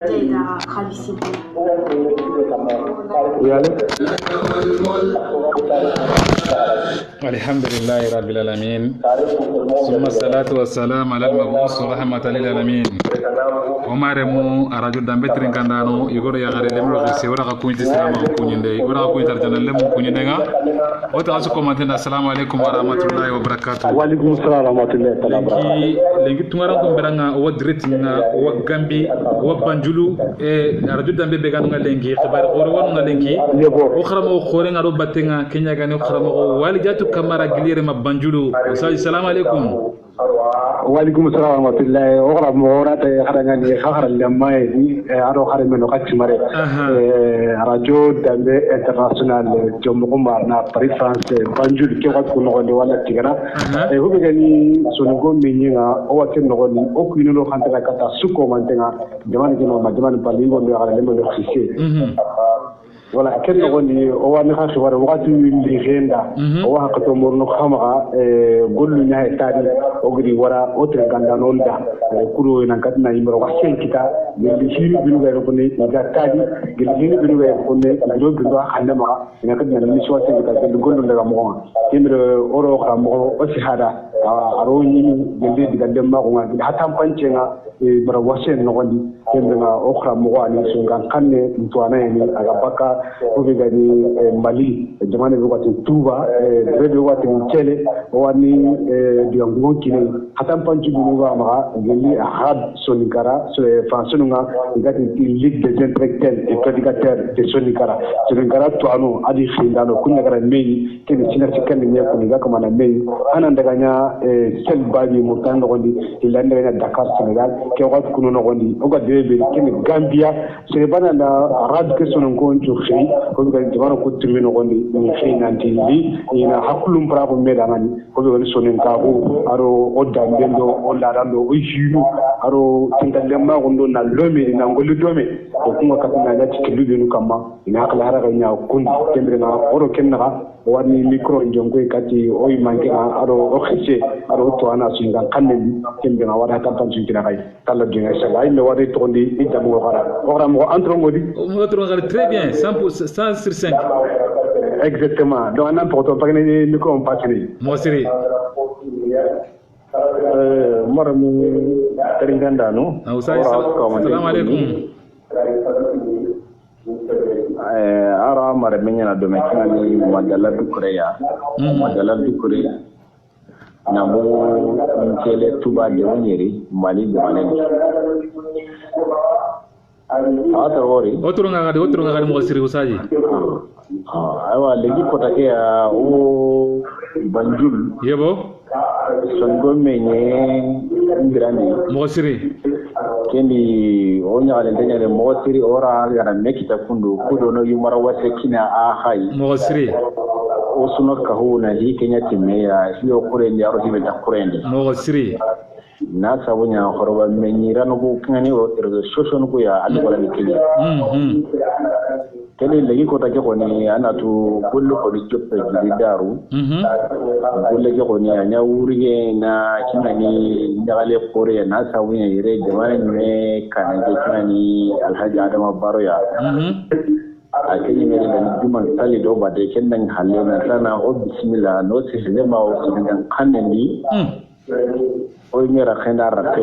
الحمد لله رب العالمين ثم الصلاة والسلام على المبعوث رحمة للعالمين ومارمو أرجو دامبترين كاندانو يقول يا غري لمرو غسي ورقة كوينت السلام عليكم ورقة كوينت أرجو لمو كوينينغا وتعسكم أنتنا السلام عليكم ورحمة الله وبركاته. وعليكم السلام ورحمة الله وبركاته. لنجي تماركم برنا ودريتنا وغامبي وبانجولو أرجو دامبي بيغانو لنجي خبر أورو لنجي وخرمو خورين أرو باتينغا كينيا غاني وخرمو والجاتو كامارا غلير ما بانجولو السلام عليكم. وعليكم السلام ورحمة الله وغرب مورات خرجاني خخر لما يجي أروح خارج منو قتش مري رجو دمبي انترناسيونال جمعهم معنا بري فرانس بانجول كي وقت كنا غني ولا تيجرا هو بيجاني سونغو مينينا هو كن غني أو كينو لو خانتنا كتا سوكو مانتنا جمان كنا ما جمان بالينغو بيعمل لما نخسي ولا كن غني هو نخاش ورا وقت اللي غيندا هو هكتو مرنو خمرة قول لنا تاني أقولي ورا أوتر كاندانول دا كلو نكتنا يمر وحشين كتا يلشيني بنو غيركوني إذا تاني يلشيني بنو غيركوني لو بنو خلنا نكتنا نمشوا سكتا كل لغا مغا يمر أورو خامو أشهادا أروي يلدي دكتور ما قوما حتى بانشنا مر وحشين نقولي يمر أخرى مغا نسونغان كنّي نتوانا يعني أغبكا وبيجاني مالي جمانة بوقت توبا بوقت تشيله واني ديانغون كيني حتى بانشي بنوغا مغا جلي أحد سونيكارا فرانسونغا يقاتل ليك ديزنتريكتل إبتديكاتر سونيكارا توانو أدي خيندانو كنا كرا مي كني سينا سكان نيا كونيغا كمان مي أنا ندعانيا سيل باجي مرتان نقولي إلا ندعانيا دكار سنغال كوقت كنو نقولي أوقات ديبي كني غامبيا سيبانا لا راد كسونغون جوخي كوبي جمانو كتير نقولي نخي نانتيلي إنا حكلهم برابو ميداني كوبي سونيكابو أرو odam bendo olarando ojiru aro tingalema gondo na lome na ngolo dome ko kuma kapina na tikulu benu kama ina kala hara ganya kundi tembre na oro kenna wani micro njongo kati oy mangina aro okhise aro to ana singa kaneli tembre na wada tan tan singira kay kala dinga sala ile wadi tondi idamu ora mo entre modi très bien 100 sur 5 exactement donc n'importe pas que nous comme patrie moi siri maramu teringandano assalamu alaikum ara mara menyana do mekina ni magala dukureya magala dukure namo nkele tuba de wonyeri mali de malen otro ngadi mo siri usaji aywa legi kotake o banjul yebo songo menye ndirani mosiri kendi onya ale ndenya mosiri ora gara mekita kundu kudo no yumara wase kina a hay mosiri o suno kahuna hi kenya timeya hiyo kurendi aro hibe ta kurendi mosiri na sabunya horoba menyira no bu kani o terzo shoshon ku ya ali wala nikili kene legi ko take ko ni ana tu kullu ko di joppe di daru kullu ke ko ni anya wurige na kinani ndagale kore na sabunya ire jamane ne kana ke kinani alhaji adama baroya akini ne da duman sali do ba de kenan halle na sana o bismillah no se ne ma o sunan kanni o mera khenda rake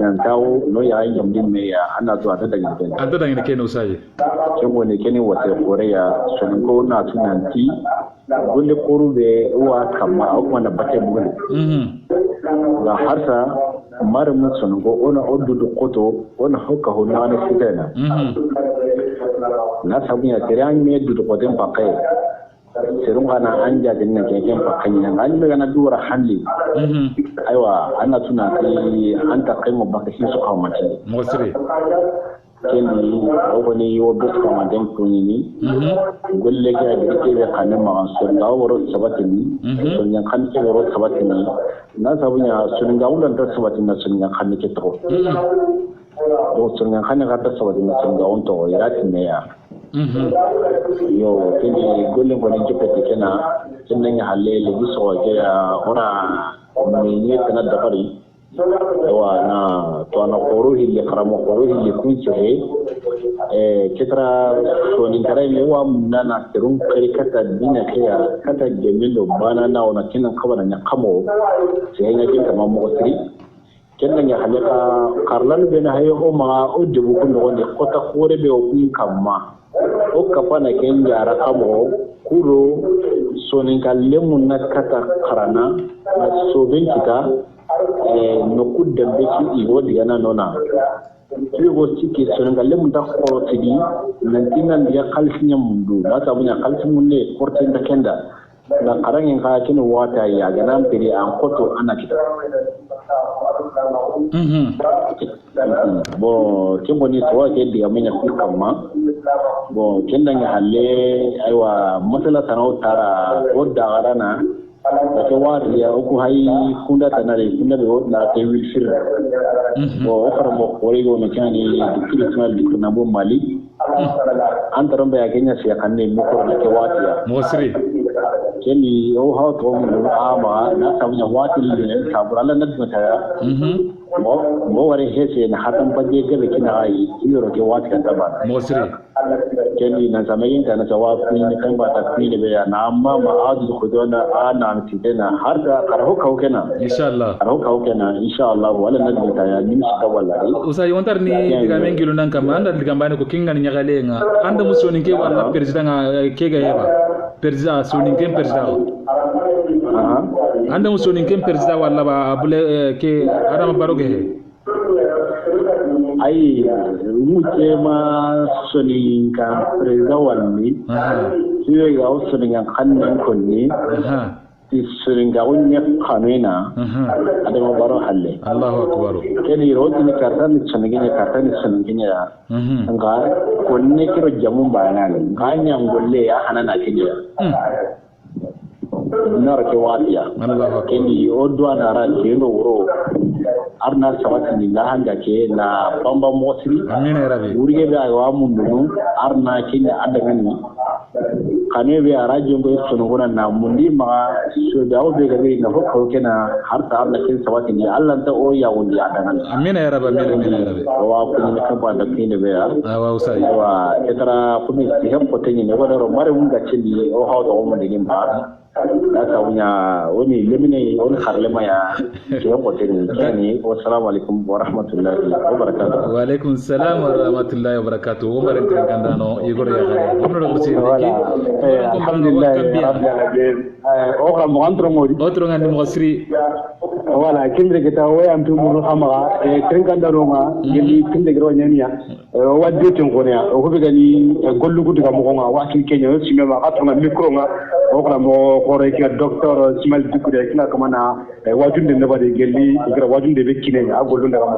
nan tawo no ya yin din me ya ana zuwa ta daga gidan an ta daga kenan sai kin woni kene wata koreya sun ko na tunanti gulle koru be wa kama o kuma na bate bugun la harsa marmu sun ko ona oddu koto ona hokka honna na fitana na sabunya tiran me dudu koten pakai serung kana anja dinna keken pakanya ngani be kana dura hanli aiwa ana tuna ti anta kai mo baka shi su kawo mace mosri kendi o woni yo be ko ma den ko ni golle ga de ke be kana ma so da woro sabatini so nya kan ke woro sabatini na sabunya sun ga ulan ta sabatini sun nya kan ke to do sun nya kan ga ta sabatini sun ga on to ya tinne ya yo kendi golle ko ni jope kena sun nya halle le bi so ga ora ni ne kana da bari وانا تو انا قروه اللي قرموا قروه اللي كنت هي كترة سونين كرايم هو مننا ترون كريكتا دينا كيا كتا جميلو بانا ناونا كنا خبرنا نقمو سيهنا كنت ماموسري كنا نحلقا قرلان بينا هي هما أجبو كنا غني قطة خوري بيوكي كما وكفانا كن جارا كمو كورو سونين كاليمو نكتا قرانا سوبين كتا نقود دمبكي إيغو ديانا نونا Kigo ciki Senegal mun ta korotidi nantinan dia kalsinya mundu mata punya kalsinya munde kortin da kenda na karangin ka kin wata ya ganan piri an koto ana kita bo kimbo ni so ke diga menya kamma bo kenda nga halle aiwa masala tanau tara odda garana ke wari ya uku hai kunda tanare kunda be na te wilfir bo farmo korigo no kani dikrismal diknabo mali antarambe ya kenya sia kanne mo ko na ke wati ya mosri keni o ha to mo ama na sabnya wati le sabura la nadmata ya mo wari hese na hatam panje ke kina ai yoro ke wati ka tabar mosri keni na samayin ta na jawab ni kan ba ta ni be na amma ma adu khudona ana titena har da karho kau kenan inshallah karho kau kenan inshallah wala nadmata ya ni shi wallahi usai wontar ni diga mengilo nan kam anda diga mbane ko kinga ni nyagalenga anda musoni ke wala president ke ga yeba president soni ke president anda musoni ke president wala ba abule ke adama baroge ai muke ma soni ka president walni sai ga soni kan kannan kunni seringa unya kanena ada mabaro halle Allahu akbar keni rodi ni karta ni sanigenya ya nga konne kiro jamu banale nganya ngolle ya hanana kenya nar ke wadiya keni odwa na ra keno woro arna sabati ni la hanga ke na bamba mosri amina rabbi urige ba wa mundu arna kenya adangani kane be arajo ngo sono gona na mundi ma so dawo be gabe na ko kena har ta Allah kin sabati ni Allah ta o ya wundi adangani amina ya rabbi amina ya rabbi wa ko ni kan ba da kine be ya wa usai wa etara kumi ti hem ko tenni ne wala ro mare mun ga cindi o hawdo o mo de ba aka wunya woni lemine woni kharlema ya ke ko tenni kani assalamu alaikum wa rahmatullahi wa barakatuh wa alaikum assalam wa rahmatullahi wa barakatuh o mare kandano igor ya gare omno do ci alhamdulillah rabbil alamin o gra mo antro modi otro ngandi mo sri wala kimre kita way am tumuru xamaga trinkandano nga yeli tinde gro nyania wadde ton gonya o ko be gani gollu gudu ga mo nga wakil kenya ci mema xatuma micro nga o gra mo xore ki docteur Simal Dukure kina kamana wajunde ne bade gelli gra wajunde be kine a gollu ndaga mo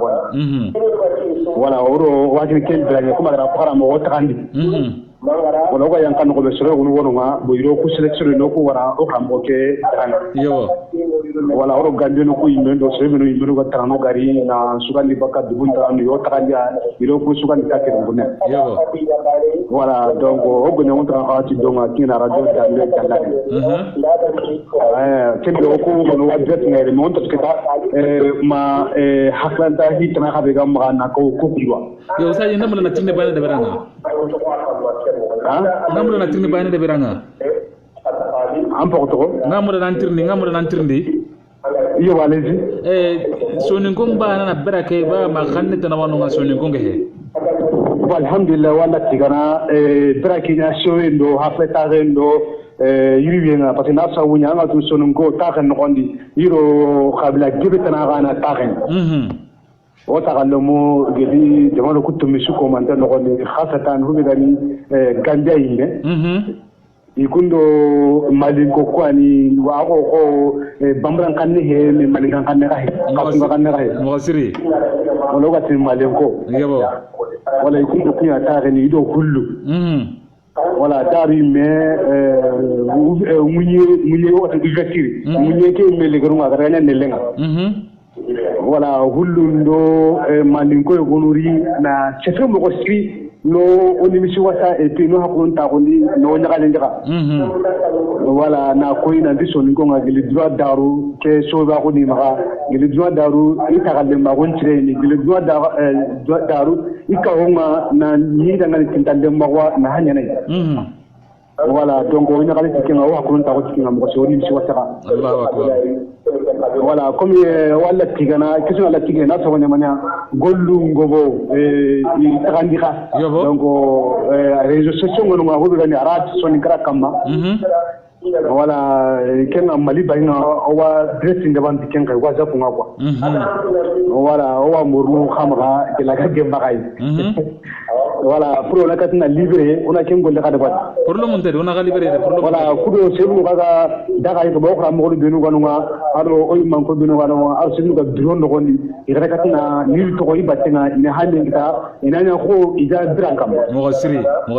wala oro wakil ken bragne kuma gra fara mo wotandi wala ko yan kan ko be sore wono wono nga bo yiro ku selection no ko wara o xam ko ke tan yo wala oro gande no ko yimbe do sebe no yimbe ko tarano gari na sugandi bakka dubun tan yo takanja yiro ku sugandi take ko ne yo wala donc o go nyon tan ati donga kina radio dalle dalle ken do ko no wadret ngere mon to kita ma haklanta hitna habe gam na ko ko diwa yo sa yenda mun na tinne bana de beranga ngamro na tirni bayna de beranga am porto ngamro na tirni iyo walezi sonin kong ba na berake ba ma khanne tan wanu nga sonin kong he alhamdulillah wala tigana berake na shoendo hafeta rendo yiriwenga parce que na sa wunya nga tu sonin ko ta kan nondi yiro khabla gibetana gana ta kan o tagalmo gedi jamano kutummi su komanda no ni khasatan hu gani ganja yinde ikundo malinko kwani wa ko bambran kanne he me malinkan kanne ka he ka kanne ka he mo siri wala ga tin malinko yebo wala ikundo kunya ta gani do kullu wala dari me munye o ta divertir munye ke me le garunga ga ne lenga wala hullundo malinko gonuri na chefe mo ko sri no oni mi wasa et puis no hakun ta ko ni no nyakale ndika wala na ko ina biso ni ko ngili droit daru ke so ba ko ni maka ngili droit daru ita galle ma gon tire ni ngili droit daru ikawonga na ni da ngal tintalle ma wa na hanya nay voilà donc on a regardé ce qu'on a wakun ta ko kinga mo so ni mi wasa Allahu akbar voilà comme wala tigana kisu wala tigana so nyamanya gollu ngobo irandika donc réseaux sociaux ngono ma hobe gani arat so ni kara kama voilà kenga mali bayina owa dressing de ban kenga waza kunga kwa voilà owa murnu khamra ke la ke bagay voilà pour la katina livré on a kengo le kada kwa pour le monter on a libéré pour le voilà kudo sebu kaga daga ko bokra mo benu ganunga aro oy man ko benu ganunga ar sinu ga drone do gondi igara katina ni to ko ibatenga ni hande kita inanya ko ija drankam mo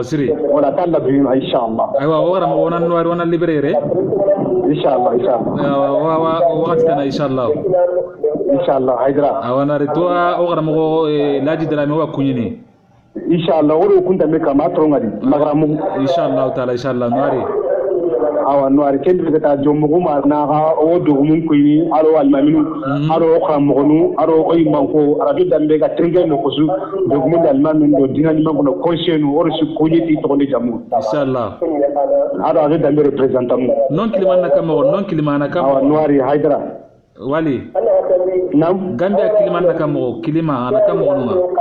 siri voilà talla bi inshallah aywa wara mo wonan no wona libéré inshallah wa waqtana inshallah haydra awana retwa wara mo laji dala me wa kunyini inshallah woro kunta me kama trongadi magramu inshallah noari awa noari kendi be ta jommu ma na ga o do mun ko ni aro almaminu aro khamgonu aro oy manko radio dambe ga tringe no ko su do mun almaminu do dinani manko no konshenu oro su ko yeti to ne jamu inshallah aro radio dambe représentant non kilimana kam awa noari haydra wali nam gambia kilimana kam kilima ana kam no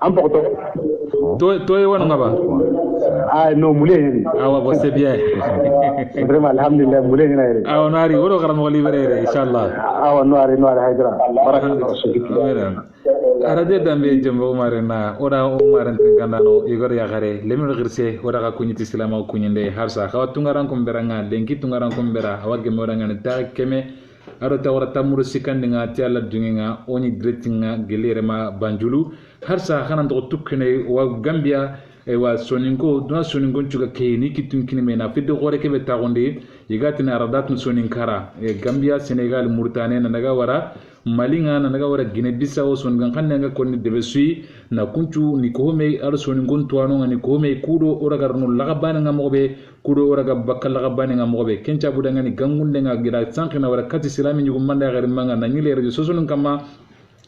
amporto to wonu ngaba no mule awa bo c'est bien vraiment alhamdulillah mule ni awa nari woro garam ko libéré inshallah awa noari haydra barakallahu radio dambe jombo marena oda umaren ngandano igor ya gare lemir girse oda ka kunyiti islama kunyinde harsa ka tungaran ko beranga lenki tungaran ko bera awage moranga ne ta keme aro tawra tamuru sikandinga ti alla dunginga oni directinga gelirema banjulu harsa hanan to tukkene wa gambia e wa soningo duna soningo chuga keni kitunkini mena fiddo gore kebe tagonde yigatina aradat soninkara e gambia senegal mauritania na daga wara malinga na daga wara guinea bissau songan kannanga konni debe sui na kunchu ni kohome ar soningo tuano ni kohome kudo oragarno lagabana ngamobe kudo oraga bakal lagabana ngamobe kencha budanga ni gangunde nga gira sankina wara kati silami nyugo manda garim manga na nyile radio sosolun kama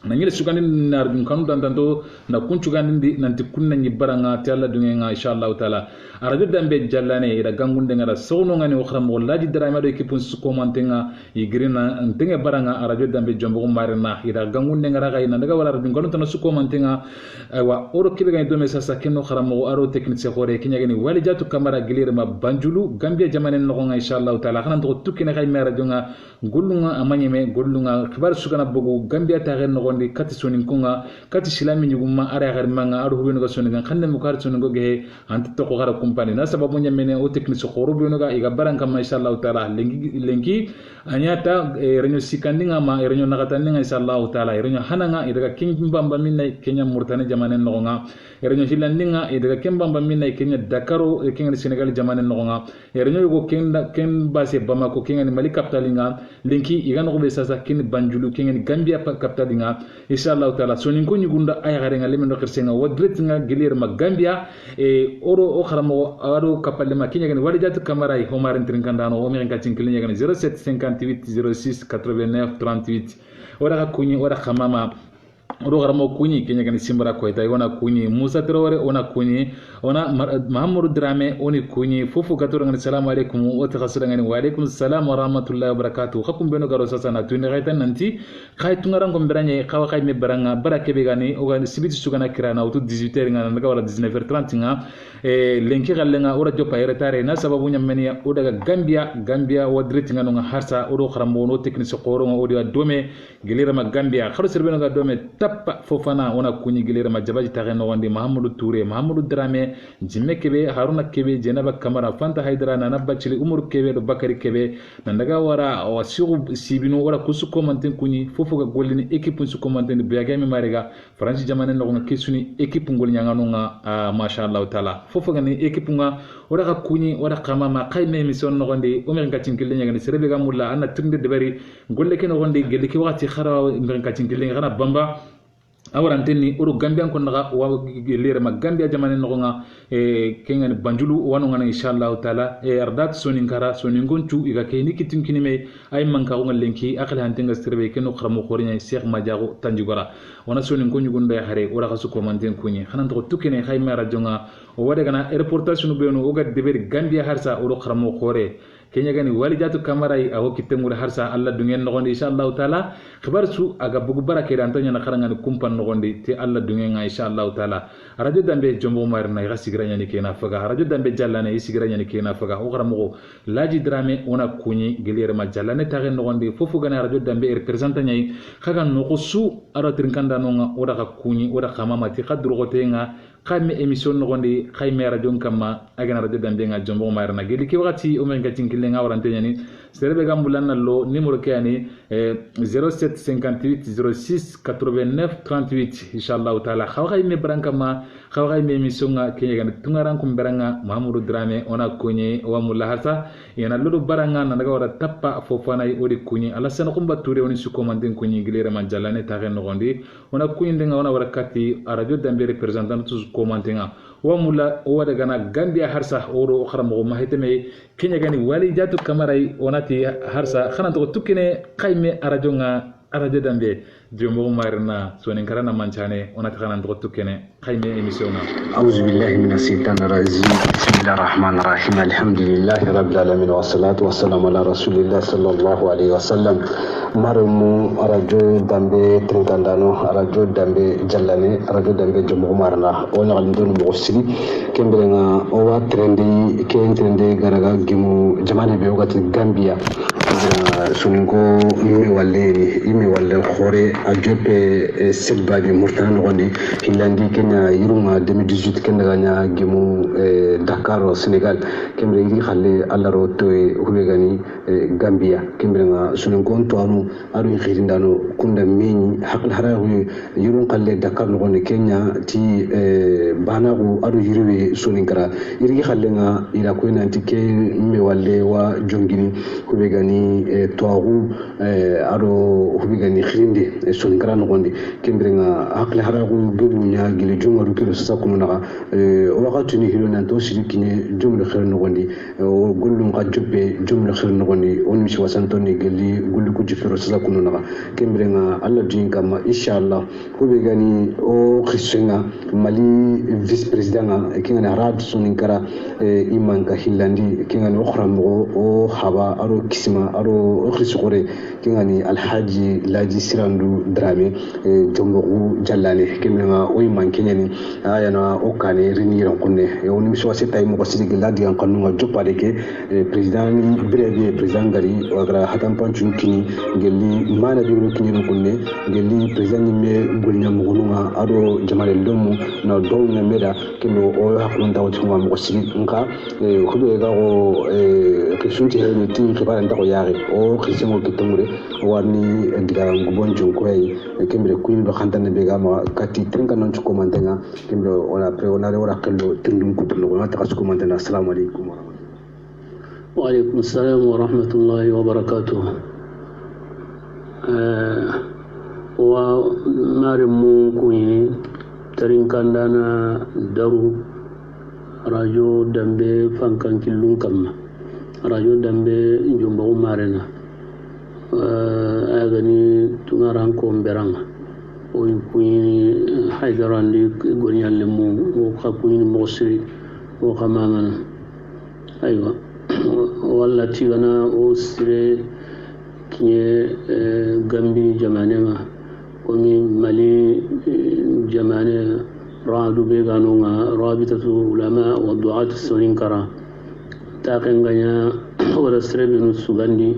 na nyile sugandi nar dum kanu dantanto na kunchugandi nanti kunna nyi baranga ti alla dunga inshallah taala radio dambe jallane ida gangunde ngara sowno ngani wakhram wallahi drama do ekipun su commentenga yigrina ntenga baranga radio dambe jombo marina ida gangunde ngara gayna daga wala radio kanu tan su commentenga wa oro kibe gay do message sakeno kharamo aro technique khore kinyagani wali jatu camera gilir ma banjulu gambia jamane no nga inshallah taala xana to tukina kay mera jonga gollunga amanyeme gollunga khibar sugana bogo gambia tagen no gondi kati sonin kunga kati silami nyuguma ara gar manga aro hubeno ga sonin xanne mu kar sonin go ge anti to ko gara company na sababu nyamene o technique khoro beno ga iga baranka ma inshallah taala lengi anyata renyo sikandinga ma renyo nakataninga inshallah taala renyo hananga idaga kingbamba minna kenya murtane jamane no nga renyo hilandinga idaga kembamba minna kenya dakaro kenya senegal jamane no nga renyo go ken base bamako kenya ni mali capitalinga lenki iga no be sasa kin banjulu kenya ni gambia capitalinga inshallah taala sonin ko nyugunda ay garenga lemeno kersenga wadretinga gelir ma gambia e oro o kharamo aro kapalema kenya gani wadi jatu kamera i homarin trinkandano o meren katin klinya gani 0758 06 89 38 ora ka kunyi ora khamama oro garamo kunyi kenya gani simbara ko ita ona kunyi Musa Traore ona kunyi ona Mahamadou Drame oni kunyi fofu gatoro ngani assalamu alaikum wa takhasura ngani wa alaikum assalam wa rahmatullahi wa barakatuh khakum beno garo sasa na tuni gaitan nanti khay tungaran ko beranye khawa khay me baranga barake be gani o gani sibiti sugana kirana auto 18h ngana daga wala 19h30 nga lenki gallenga ora jopa retare na sababu nyameni o daga Gambia wadreti ngano nga harsa oro kharambo no technique qoro ngo odi dome gelira ma Gambia kharo serbeno ga dome tappa fofana ona kunyi gelira ma jabaji tageno wandi Mahamadou Touré Mahamadou Drame jimme kebe Haruna kebe Jenaba Kamara Fanta Haidara nana bacili Umar kebe do Bakari kebe nandaga wara wasiru sibino wara kusu commenten kunyi fofo ga golini équipe su commenten biagami mariga France jamane no nga kesuni équipe ngol nyangano nga mashallah taala fofo ga ni équipe nga wara ka kunyi wara kama ma kayme mission no gonde o mer ngatin kille nyangani serebe ga mulla ana tinde de bari golle ken gonde gelle ki wakati khara mer ngatin kille ngana bamba awarantenni odo gambia ko naga wa lere ma gambia jamane no nga kengan banjulu wanu ngana inshallah taala ardat sonin kara sonin gonchu iga keni kitin kinime ay manka ko lenki akal hantenga sirbe keno khramo khorinya cheikh majago tanjugora wana sonin gonyu gonda hare ora kasu ko manten kunyi hanan to tukene khayma rajonga o wade gana reportage no beno o gad deber gambia harsa odo khramo khore kenya gani walijatu kamarai aho kitengure harsa alla dungen nogondi inshallah taala khabar su aga bugu barake dan tanya na kharanga kumpan nogondi te alla dungen inshallah taala radio dambe jombo marna ga sigranya ni kena faga radio dambe jallane sigranya ni kena faga o garamo laji drame ona kunyi gelere ma jallane tare nogondi fofu gana radio dambe representant nyai khaga no su ara trinkanda nonga oda ka kunyi oda kama mati khadru gotenga kame emission nogondi khayme radio kama agana radio dambe nga jombo marna geli ki wakati o men gatin lenga warantenya ni serebe gambulanna lo numéro kani 0758 06 89 38 inshallah taala khaway me branka ma khaway me misonga kenya gan tungaran kum beranga mahamudu drame ona kunyi wa mulahasa yana lodo baranga na daga wara tappa fofana odi kunyi ala sana kumba ture oni suko manden kunyi gilere man jalane tare no gondi ona kunyi ndenga ona warakati radio dambe representant tu ko mantenga wa mulla o wada gana gambia harsa oro kharamo mahiteme kenya gani wali jatu kamarai onati harsa khana to tukine kayme arajo dambe jombo marna sonen karana manchane onati khana to tukene kayme emission na a'udhu billahi minash shaitanir rajim bismillahir rahmanir rahim alhamdulillahi rabbil alamin wassalatu wassalamu ala rasulillah sallallahu alaihi wasallam marumu arajo dambe trinkandano arajo dambe jallane arajo dambe jombo marna ona galindon mo siri kembrenga o wa trendi kentende garaga gimu jamane be ogati gambia suningo imi walle khore a jope setbabi murtan ngoni hilandi kenya yiruma 2018 kenya ganya gimu Dakar Senegal kembre ngi khalle allaro to hubegani Gambia kembre nga suningo to anu khirindano kunda meni hakl harahu yirun khalle Dakar ngoni Kenya ti banagu adu yirwe suninkara yirgi khalle nga ila ko nanti ke mi walle wa jongini hubegani toagu ado hubigani khirinde soninkara nogondi kembrenga akle haragu gebunya gile jongaru kilo sasa kununa wakati ni hilo nanto sirikine jumle khir nogondi o gollum ka jobbe jumle khir nogondi on mi wasantoni geli gullu ku jifiro sasa kununa kembrenga alla jinka ma inshallah hubigani o khisenga mali vice president kinga arad soninkara imanka hilandi kinga no khrambo o haba aro kisma aro khrisukore kingani alhaji laji sirandu drame jombo jallane kemenga oy mankeni ayana okane riniran kunne woni mi so setay mo ko sigi ladi an kanunga jopade ke president breve president gari wagra hatan panchu kini gelli mana diru kini kunne gelli president me golnya mugununga ado jamale lomu na donna meda kino o hakun dawti mo ko sigi nka hudo ga o ke sunti he ti ke paranta ko yaare o khissimo kitumure warni diga ngubon jonko ay kembre kuindo khantane be gama kati tringa non ko mantenga kembre ona pre ona wala kello tindum ko no na ta ko mantena assalamu alaikum wa alaikum assalam wa rahmatullahi wa barakatuh wa marimu kuyi trinkandana daru radio dambe fankan killun kamma radio dambe jumbo marena agani tungaran ko mberanga o kuni haydarandi gonyalle mu o khapuni mosri o khamangana aywa walla tigana o sire kiye gambi jamanema o mi mali jamane radu beganonga rabitatu ulama wa du'at soninkara taqenganya wala srebinu sugandi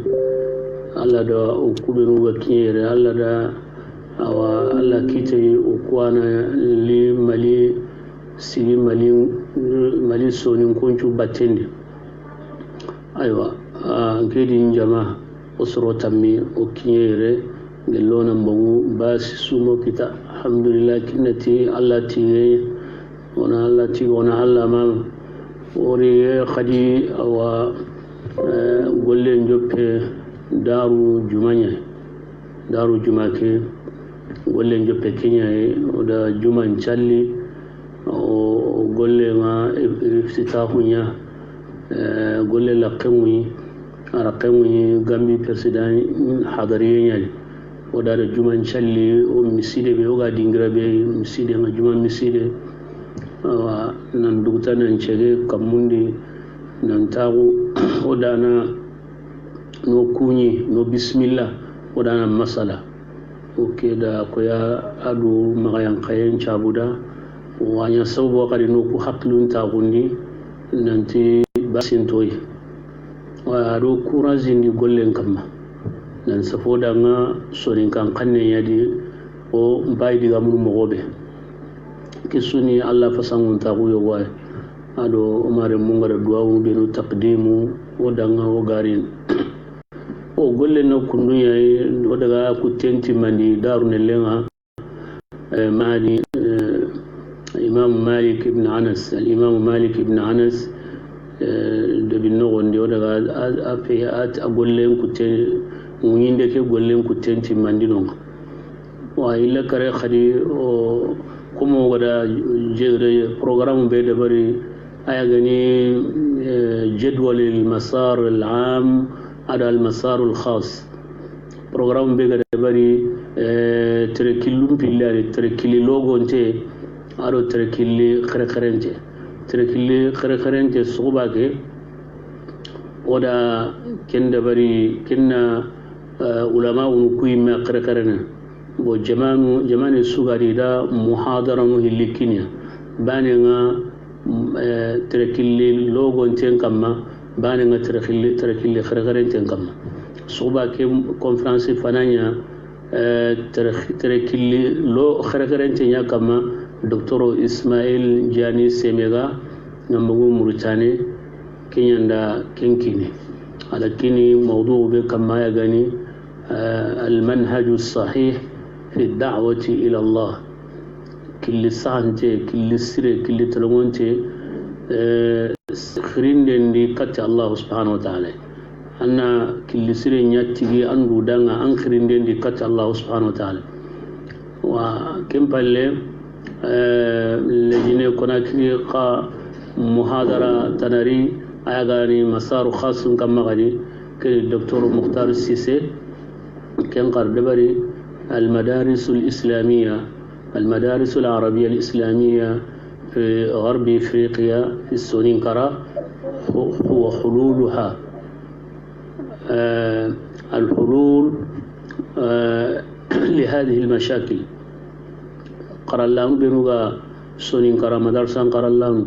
alla da kubenu wakire alla da awa alla kite ukwana li mali si mali sonin kunchu batende aywa ngedi njama osro tammi okiyere gelona mbongu basi sumo kita alhamdulillah kinati alla tiye ona alla ti ona alla ma ori khadi awa golle njoppe daru jumanya daru jumake golle joppe kenya oda juma challi o golle ma iftitahunya golle la qemwi ara qemwi gambi president hadariyen oda juma challi o miside be oga dingira be miside ma juma miside nan dugtana chege kamundi nan tagu odana no kunyi no bismillah odana masala oke da koya adu magayan kayen chabuda wanya sabu kadi no ku haklun tagundi nanti basintoy wa adu kurazindi gollen kamma nan safoda nga sorin kan kanne yadi o baydi gamul mogobe kisuni Allah fasangun tagu yo way ado umare mungara duwawu benu taqdimu o danga o garin o golle no kundu yayi o daga ku tenti mandi daru ne lenga mali imam malik ibn anas al-imam malik ibn anas de binno gonde o daga afi at golle ku te munyinde ke golle ku tenti mandi no wa illa kare khadi o kuma wada jere programme be de bari ayagani jadwal al-masar al-am على المسار الخاص برنامج بيغربري تركيلوم بيلاري تركيلي لوغونتي ارو تركيلي خرخرنتي صوباكي ودا كندبري كنا علماء كوي ما خرخرنا بو جمان السوغاري دا محاضره مهلكينيا بانينا تركيلي لوغونتي كما bani nga tarakili kharagaren kamma suba ke conference fananya tarakili lo kharagaren nya kamma dr ismail jani semega nambu mauritania kenyanda kenkini lakini mawdu be kama ya gani المنهج الصحيح في الدعوة إلى الله كل سانتي كل سر كل تلمونتي خرين دي كت الله سبحانه وتعالى أنا كل سر نياتي أنو دانا أنخرين دي كت الله سبحانه وتعالى وكم بالله الذين كنا كريقا محاضرة تناري أغاني مسار خاص كما غادي كالدكتور مختار السيسي كان قردبري المدارس الإسلامية المدارس العربية الإسلامية في غرب إفريقيا في السونينكرا هو حلولها الحلول لهذه المشاكل قرأ اللهم بنوغا سونينكرا مدرسة قرأ اللهم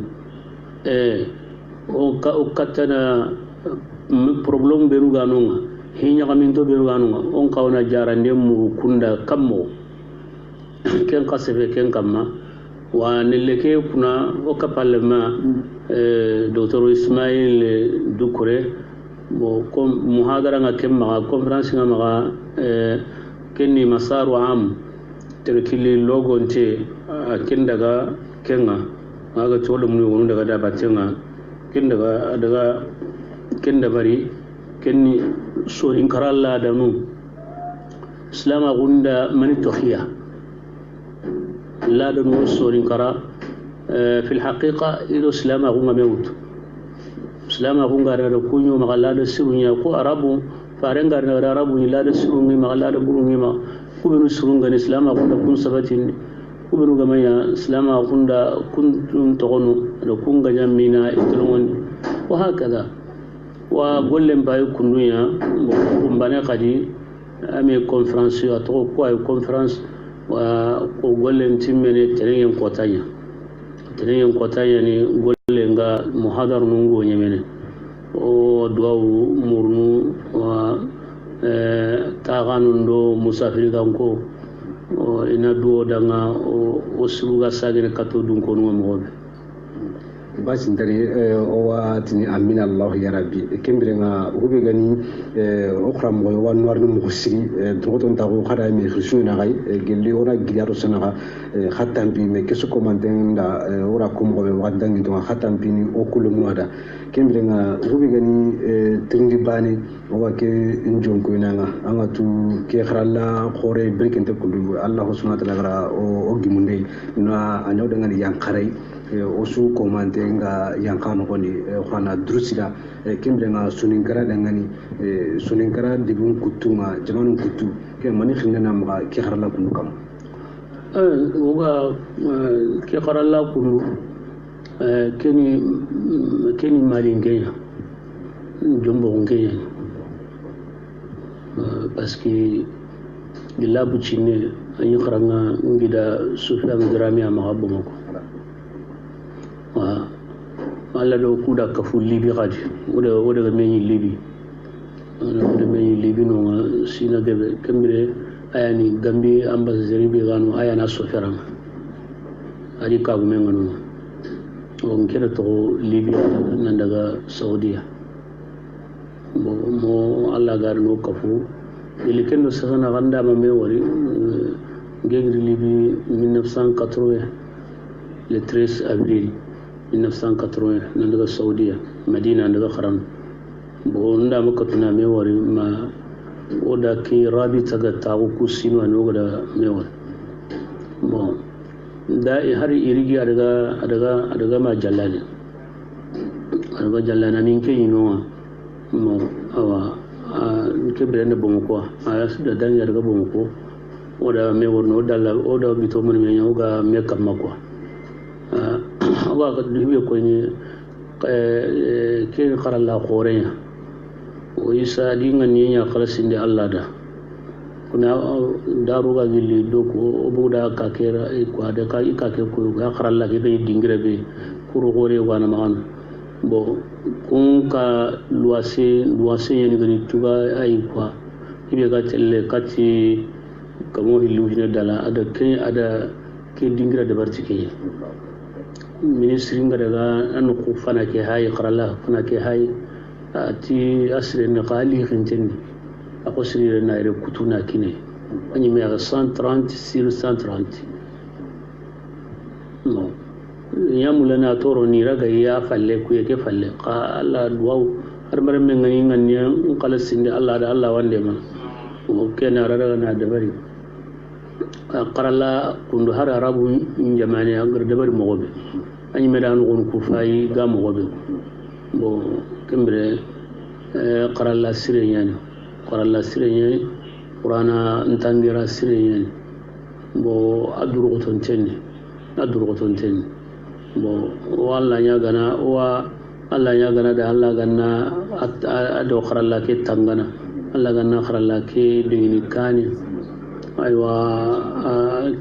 وكتنا problem بنوغا نوغا hinya kaminto beruganunga on kauna jarande mu kunda kammo ken kasebe ken kamma wa nelleke kuna o kapalma dr ismail dukure bo kom muhadara nga kemma conference nga ma kenni masaru am terkili logonte ken daga kenga aga tolo mu wonu daga da batenga ken daga ken da bari kenni sorin karalla da nu islama gunda mani tohiya لا دنو سورين كرا في الحقيقة إذا إسلام أقوم موت إسلام أقوم غير ركوني ومغلا دسروني أكو عربو فارن غير عربو لا دسروني مغلا دبروني ما كبروا سرون غن إسلام أقوم دكون سبتين كبروا جماعة إسلام أقوم دا كنتم تغنوا ركون جمينا إتلون وهكذا وقول لهم بايو كنويا ومبنى قدي أمي كونفرنس أتوقع كواي كونفرنس وقول تيمني تريم قطايا ني قول nga muhadar nungo nyemene o duaw murnu wa taganundo musafiri kanko ina duo danga o subuga sagene kato dun ko no mobe basi ndari o watini amina allah ya rabbi kembirenga hube gani okram mo wa noir no musiri droton ta ko khara mi khusuna gai gelli ora gidaro sanaga khatam bi me kesu komanten da ora kum go be wadangi to khatam bi ni okulum wada kembirenga hube gani tringi bani o wa ke injon ko nanga anga tu ke khralla khore brikente kudu allah subhanahu wa ta'ala o gimunde na anyo dengan yang kharai osu komante nga yankano koni khana drusida kembrenga suninkara dangani suninkara dibun kutunga jamanu kutu ke mani khindana ma ke harala kunu kam oga ke harala kunu keni malingenya jombo ngenya parce que dilabu chine anyi kharanga ngida sufyan grami ama bomako Allah do kuda kafu libi gadi oda meni libi no sina debe kambire ayani gambi ambassadeur bi ganu ayana soferama ari ka gumen ngano on kera to libi nan daga saudiya mo Allah gar no kafu iliken no sana ganda ma me wari ngegri libi 1980 le 13 avril 1980 nan daga saudiya madina daga kharam bo nda maka tuna me wari ma oda ki rabi taga tawo kusino no da me wari bo da hari irigi adaga ma jallale adaga jallana min ke yino mo awa ke brende bomko aya da dan ya daga bomko oda me wono dalla oda bito mun me nyoga me kamma ko Allah qad libe ko ni ke qaralla qorenya o isa dinga ni nya khalasinde Allah da kuna daru ga gilli doko o buda ka kera e ko ada ka ke ko ga qaralla ke dingire be kuru gore wana man bo kun ka luase yani gani tuga ai kwa ibe ga telle kati kamo hillu hina dala ada ke dingira da bartike ministry nga daga an ku fana ke hayi qaralla fana ke hayi ati asre na qali khintin ako sire na ire kutuna kine ani me 130 sur 130 no yamulana toro ni raga ya falle ku yake falle qa Allah duwa har mar men ngani ngani qalasinde Allah da Allah wande ma o kena raga na da bari qaralla kundu har arabu jamani angar da bari mogobe ani medan gon ku fayi ga mogobe bo kembre qaralla sire yani qur'ana ntangira sire yani bo aduru goton tenni bo walla nya gana wa Allah nya gana da Allah ganna ado qaralla ke tangana Allah ganna qaralla ke dingini kani aywa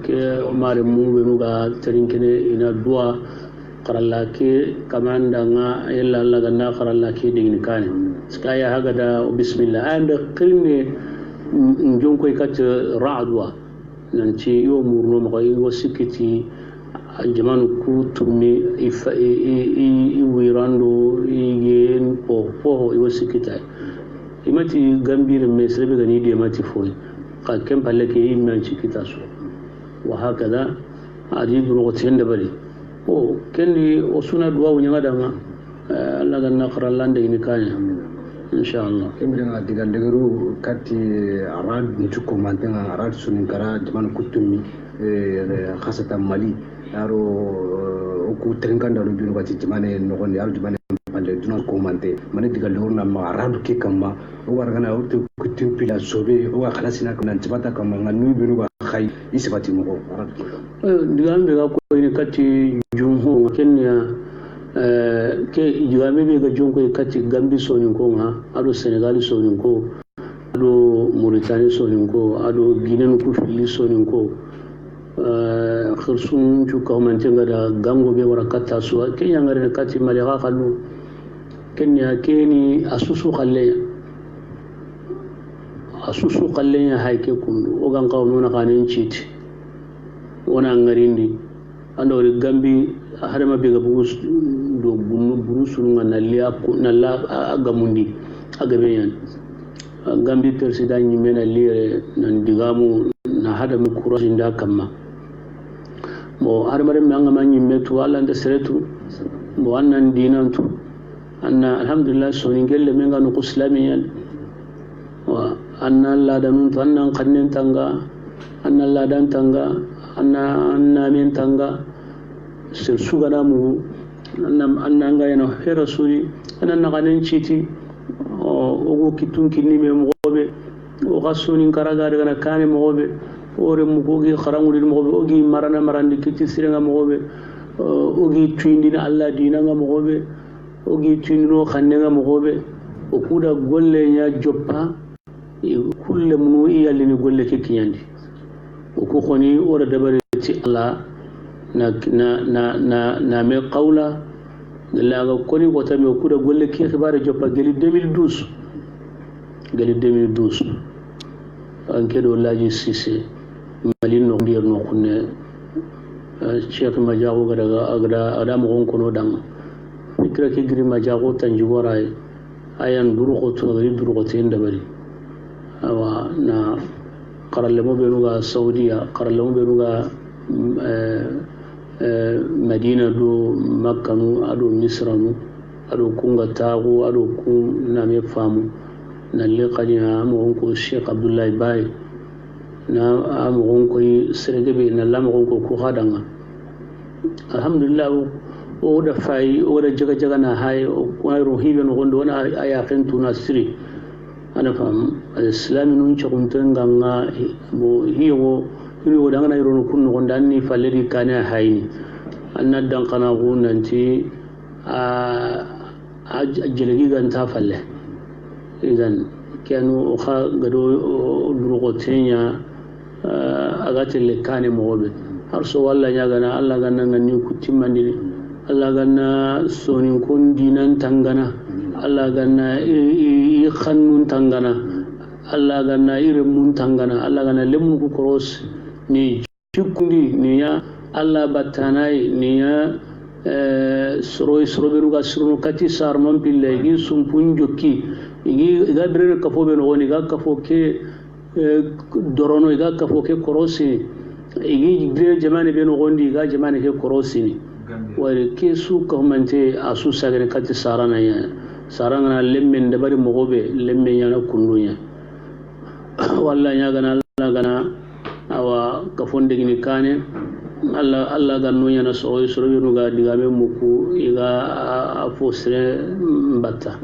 ke mare mu be muga terinkene ina dua qaralla ke kamanda nga illa Allah ganna qaralla ke dingini kani skaya haga da bismillah anda kirne njonko ikata ra'dwa nanti yo murno mo yo sikiti jamanu ku turmi i wirando yen po yo sikita imati gambir mesrebe gani de mati foi ka kem palle ke imman sikita so wa hakada adi rogotin da bari o kendi o suna duwa wunya gadanga Allah ganna qarallande ni kanya inshallah kemrenga digal degeru katti arad nitu komantenga arad sunin kara jaman kutumi khasatan mali aro ku trenkanda lu junu bati jamane no gonde aro jamane palle duna komante mane digal degeru na ma arad ke kamma o wargana o to kutum pila sobe o khalasina kana jabata kamma nganu binu ba khay isbati mo arad digal be ga ko ni katti jumhu kenya ke jigame be ga jonko kati gambi sonin ko ha ado senegal sonin ko ado mauritania sonin ko ado guinea ko fili sonin ko khirsun ju ko man tenga da gango be wara katta so ke yangare kati mali ga khallu kenya keni asusu khalle ya hayke kundu o gan qaw nona kanen chiti wona ngarindi ando gambi harama be ga bugus do bunu burusunu na liya na la agamundi agabeyan gambi president ni mena lire nan digamu na hada mi courage nda kamma mo armare manga manyi metu wala nda seretu mo annan dinantu anna alhamdulillah soni gelle menga no islamiyan wa anna la danun annan qannen tanga anna la dan tanga anna men tanga sir sugana mu anna nga yana he rasuli anna ganen chiti o kitun kinni me mogobe o gasuni karaga daga kane mogobe ore mugogi kharamuri mogobe ogi marana marandi kiti sirenga mogobe ogi twindina alla dina nga mogobe ogi twindino khannenga mogobe o kuda golle nya joppa kulle munu iyalini golle ke kiyandi o ko khoni ora dabare ti alla na me qawla la ga koni ko tami o kuda golle ke khibare joppa geli 2012 anke do laji sise malin no ndier no kunne cheikh majago gada adam gon kono dang fikra ke giri majago tanjugora ayan duru ko to duru ko tenda bari awa na qaralle mo be nuga saudiya qaralle mo be nuga madina do makkanu ado misranu ado kunga tago ado kun na me famu na liqani amu ko Sheikh Abdullah Bay na amu ko sergebe na lamu ko hadanga alhamdulillah o da fay o da jaga na hay o ko hibe no gondo na aya kentu na siri ana fam al-islam nun chakuntenga nga bo hiyo hiyo danga na irono kun gonda ni faleri kana hayni anna dan kana gunanti a jelegi ganta falle idan kanu kha gado durugotenya agatelle kane mobe har so walla nyagana Allah ganna ngani kutimandi Allah ganna sonin kun dinan tangana Allah ganna i khannun tangana Allah ganna irin mun tangana Allah ganna lemun ku cross ni chikundi ni ya Allah batanai ni ya soro ga suru kati sarman pille gi sumpun jokki igi ga bere kafo be no ni ga kafo ke dorono ga kafo ke korosi igi bere jamane be no gondi ga jamane ke korosi wari ke su ka mante asu sagare kati sarana ya sarana lemme ndabari mogobe lemme yana kundunya wallahi ya gana Allah gana awa kafon degini kane Allah ganno yana so yuru ga digame muku iga afosre mbata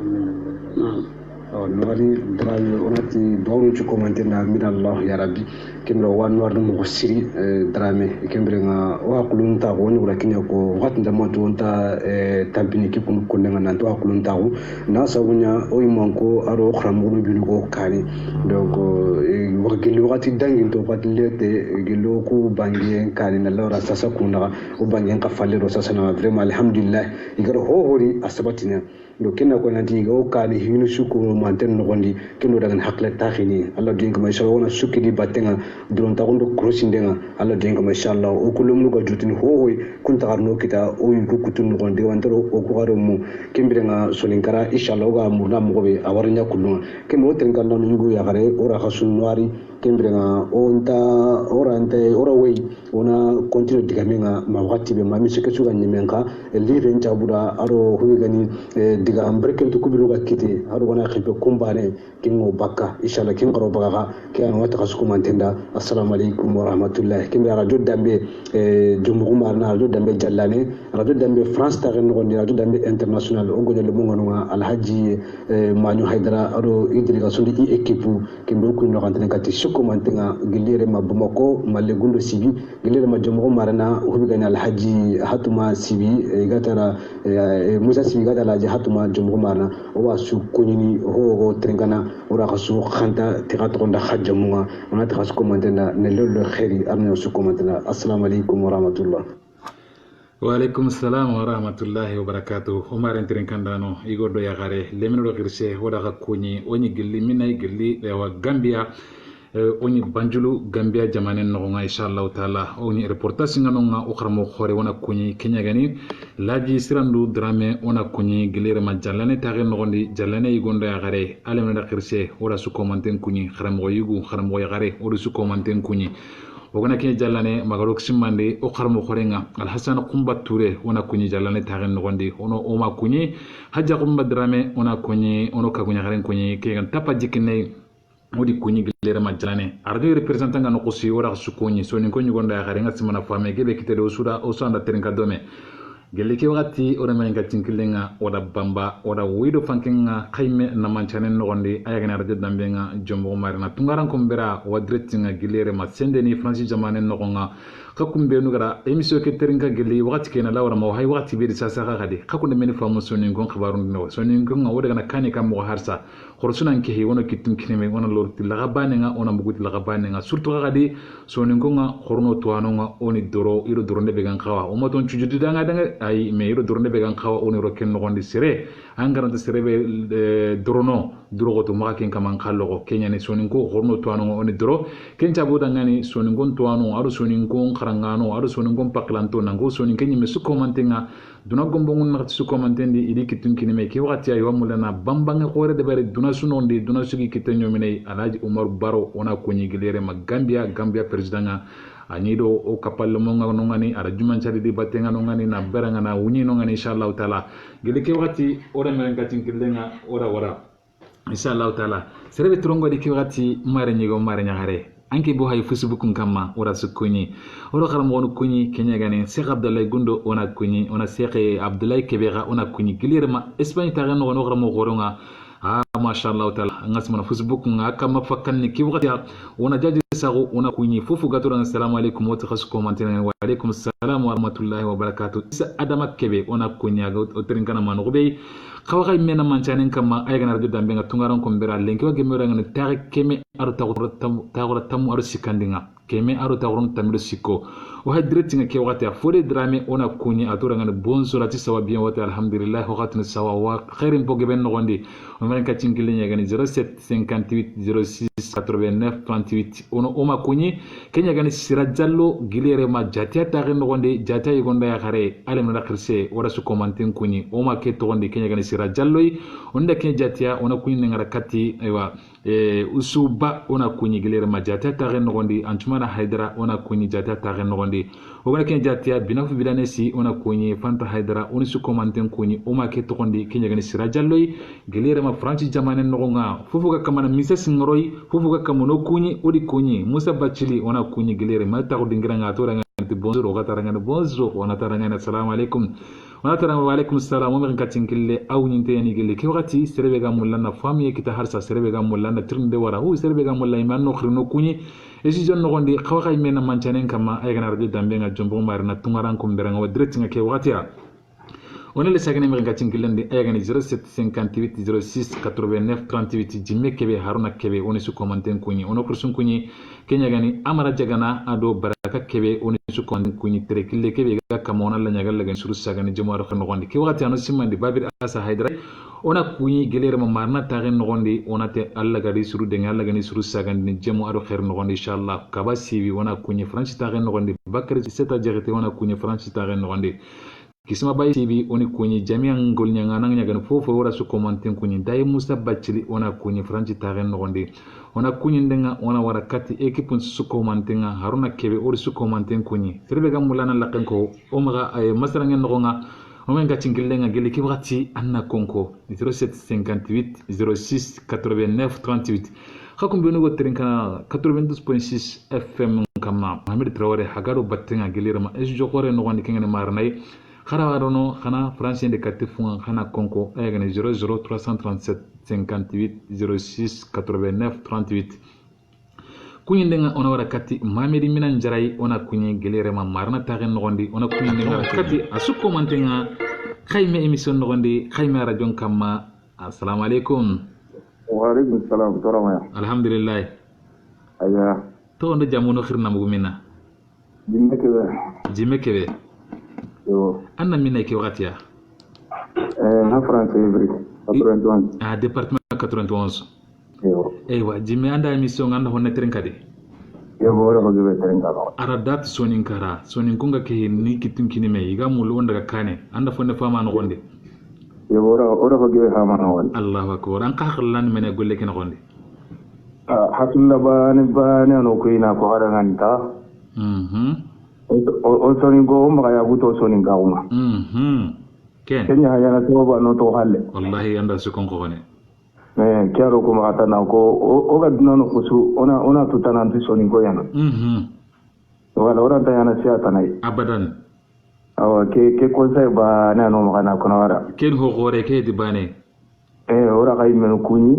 noari drame onati dawru ci commenter na min Allah ya rabbi kemro wan war no siri drame kembre nga wa kulunta ko ni wala kinya ko wat ndamo to onta tampini ki kun ko nga nan to kulunta ko na sabunya o imanko aro khram ko bi ko kani donc wa gelo wati dangin to pat lete gelo ko bangi kani na lora sasa kuna o bangi ka falero sasa na vraiment alhamdulillah igaro ho hori asabatina do kenna ko nanti go kani hinu shukuru manten no gondi kendo daga hakla takhini Allah dinga ma inshallah wona shukidi batenga don ta gondo crosindenga Allah dinga ma inshallah o kulum ga jutin ho hoy kun ta garno kita o yu kutun no gondi wantaro o ko garo mu kembirenga solinkara inshallah ga murna mo be awarnya kulunga kemo tenga non yugo ya gare ora khasunwari kembirenga onta ora wey ona continue digamenga ma wakati be ma mi sikechu ga nyemenka liren jabuda aro huigani diga ambreke to kubiru ga kiti aro wana khibe kumbane kingo bakka inshallah kin qaro baga ke an wata khasku mantenda assalamu alaikum wa rahmatullahi kim radio dambe jumbu marna radio dambe jallane radio dambe france ta ren gondi radio dambe international o godel mo ngonu alhaji manyu haidara aro idriga sundi i equipe kim do ku no kantene kati shukku mantenga gilire mabumako malegundo sibi gilire majumbu marna hubigani alhaji hatuma sibi gatara musa sibi gatara hatuma jumbu marna o wasu kunyini ho trengana ora kasu khanta tigatonda hajjamunga ona takas komandena nelolo khairi arna su komandena assalamu alaikum wa rahmatullah wa alaikum assalam wa rahmatullahi wa barakatuh umar entren kandano igodo ya gare lemino do girse hoda ka kunyi onyi gilli minay gilli wa gambia oni banjulu Gambia jamane no nga inshallah taala oni reportage ngano nga o kharmo khore wona kunyi Kenya gani laji sirandu drame ona kunyi gilere ma jallane tare no gondi jallane yigondo ya gare alem na khirse wala su commenten kunyi kharmo yigu kharmo ya gare wala su commenten kunyi ogana ke jallane magarok simmande o kharmo khorenga al hasan qumba touré wona kunyi jallane tare no gondi ono o ma kunyi hajja qumba drame ona kunyi ono ka kunya garen kunyi ke gan tapa jikine modi kunyi gilere ma jallane ardo representant ngano ko si wora su kunyi so ni ko nyugonda ya gare ngasimana fame gebe kitede o suda o sanda terinka dome gelle ke wakati ora men ga tinkilenga oda bamba oda wido fankinga khayme na manchane no gonde ayagana radio dambenga jombo marina tungaran kombera wadretinga gilere ma sendeni francis jamane no gonga kakumbe no gara emission ke terinka gelle wakati ke na lawra ma hay wakati be sa sa gade kakunde men famu soni ngon khabarun no soni ngon oda gana kani kam mo harsa khorsunan ke he wono kitin kineme wono lorti laga banenga ona muguti laga banenga surtout gade soni ngonga khorno tuanonga oni doro iro doro ne be gan khawa o maton chujudi danga ay me iro dorne be gan khawa oni roken no gondi sere angarante sere be dorono durogoto maka ken kaman khallo Kenya ne soninko horno tuano oni doro ken tabu dangani soningon tuano aru soningon kharangano aru soningon paklanto nango soninken me su commentenga duna gombongun na su commentendi idi kitun kinime ke wakati ay wamulana bambange khore de bare duna sunondi duna sugi kitenyo mine alaji Umar Baro ona kunyi gilere ma Gambia presidanga anido o kapal monga nongani ara juman chari di batenga nongani na beranga na wuni nongani inshallah taala gele ke wakati ora merenga tinkilenga ora wara inshallah taala serebe trongo di ke wakati mare nyigo mare nyagare anke bo hay Facebook kamma ora sukuni ora kharam wonu kunyi Kenya gane Sheikh Abdallah Gundo ona kunyi ona Sheikh Abdallah Kebera ona kunyi gilirma Espagne taga no no kharam goronga mashallah taala ngasma Facebook ngaka mafakan ni ki wakati ona jaji sago ona kunyi fofu gatura assalamu alaikum wa takhasu commentaire wa alaikum assalam wa rahmatullahi wa barakatuh isa adama kebe ona kunya ga otrinkana manu be khawga mena manchanen kama ayagana radio dambe nga tungaran ko mbera lenki wa gemera ngana tare keme aru tagura tamu aru sikandinga keme aru tagurun tamido sikko wa hadreti nga ke wakati afode drame ona kunyi atura ngana bonsola ti sawa bien wata alhamdulillah wakati sawa wa khairin po geben nogondi on ren ka tinkilinya gani 07 58 06 89 38 ono oma kunyi Kenya gani sira jallo gilere ma jatia tare nogonde jatia yigonda ya khare alem na khirse wara su commenten kunyi oma ke to gonde Kenya gani sira jalloy onda ke jatia ona kunyi ngara kati aywa usuba ona kunyi gilere ma jatia tare nogonde antumana haidara ona kunyi jatia tare nogonde ogana ke jatia binafu bidanesi ona kunyi fanta haidara oni su commenten kunyi oma ke to gonde Kenya gani sira jalloy gilere ma franci jamane nogonga fufuga kamana misas ngoroi fufuga kamono kunyi odi kunyi Musa Bachili ona kunyi gilere mata ko dingira ngatora ngati bonjour o gataranga bonjour ona taranga assalamu alaikum ona taranga wa alaikum assalam mo ngatin kille aw nyinte yani gille ke wakati serebe ga mulana famiye kita harsa serebe ga mulana tirnde wara hu serebe ga mulay man no khirno kunyi esi jonno gondi khawakay mena manchanen kama ay gana radio dambe nga jombo marina tungaran ko mberanga wa direct nga ke wakati on est le sagane mi ngatin kilende ayagani 07 58 06 89 38 jimme kebe haruna kebe on su commenten kunyi on ko sun kunyi Kenya gani amara jagana ado baraka kebe on su commenten kunyi tere kille kebe ga kamona la nyagal la gan suru sagane jomaro khano gondi ke wakati anu simandi babir asa haidra ona kunyi gelere ma marna tare no gondi onate alla gadi suru de alla gani suru sagane ni jemo ado khair no gondi inshallah kaba siwi ona kunyi franchi tare no gondi bakari seta jarete ona kunyi franchi tare no gondi kisima bayi TV oni kunyi jamia ngol nyanga nyagan fofo wala su commenten kunyi dai Musa Bachili ona kunyi franchi tare no gondi ona kunyi ndenga ona warakati equipe su commenten haruna kebe ori su commenten kunyi serbe ga mulana lakan ko o maga ay masara ngen nogonga o men ga tingilenga gele ki wakati anna konko 07 58 06 89 38 khakum benu go trinkana 92.6 FM kama Mohamed Traoré hagaro battenga gelirama es jokore no gondi kengene marnay kharawarono khana français de katifunga khana konko ayagane 00337 58 06 89 38 kunyindenga ona wara kati mamedi minan jaray ona kunyi gelere ma marna tagen nogondi ona kunyindenga kati asu commentenga khayme emission nogondi khayme radio kama assalamu alaikum wa alaikum assalam torama alhamdulillah aya to ndo jamuno khirna mugumina jimme kebe yo anna minna ke wakati ya na France Ivry 91 département 91 yo eywa jimme anda émission anda honne tren kadi yebo ora ko be tren kala ara dat sonin kara sonin kunga ke ni kitin kinime iga mulu onda ga kane anda fonne fama no gonde yebo ora ko be ha ma no Allahu akbar an ka khlan mena golle ken gonde hakilla bani no ko ina ko hada nganta o sonin go ma ya buto sonin ga uma ken kenya yana to ba no to halle wallahi anda su kon ko ne kiaro ko ma ta na ko o ga dino ko su ona tutana anti sonin go yana wala ora ta yana siya tanai abadan awa ke ko sai ba na no ma kana kono wara ken ho gore ke di bane ora kai men kunyi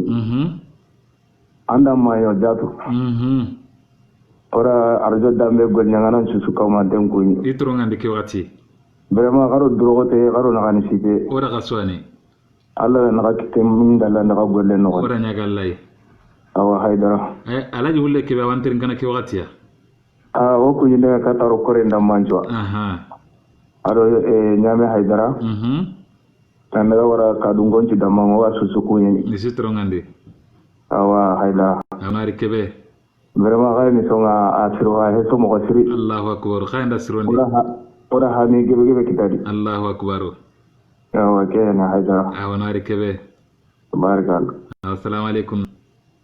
anda ma yo jatu ora arjo dambe gol nyangana su ka ma den kunyi itro ngande ke wati vraiment karo drogote karo na kan site ora ka soani alla na ka kitem dalla na ka golle no ora nyaga lay awa haydara alaji hulle ke ba wantirin kana ke wati ya o ku yinde ka taro kore ndam manjwa ado nyame haydara tan da wara ka dungonci da mango wa susuku yin ni sitro ngande awa haydara amari kebe vraiment ga ni songa asiro ha heso mo siri Allahu akbar khayda sirondi ora ha mi gebe kitadi Allahu akbar awa ke na haydara awanari kebe barakallah assalamu alaikum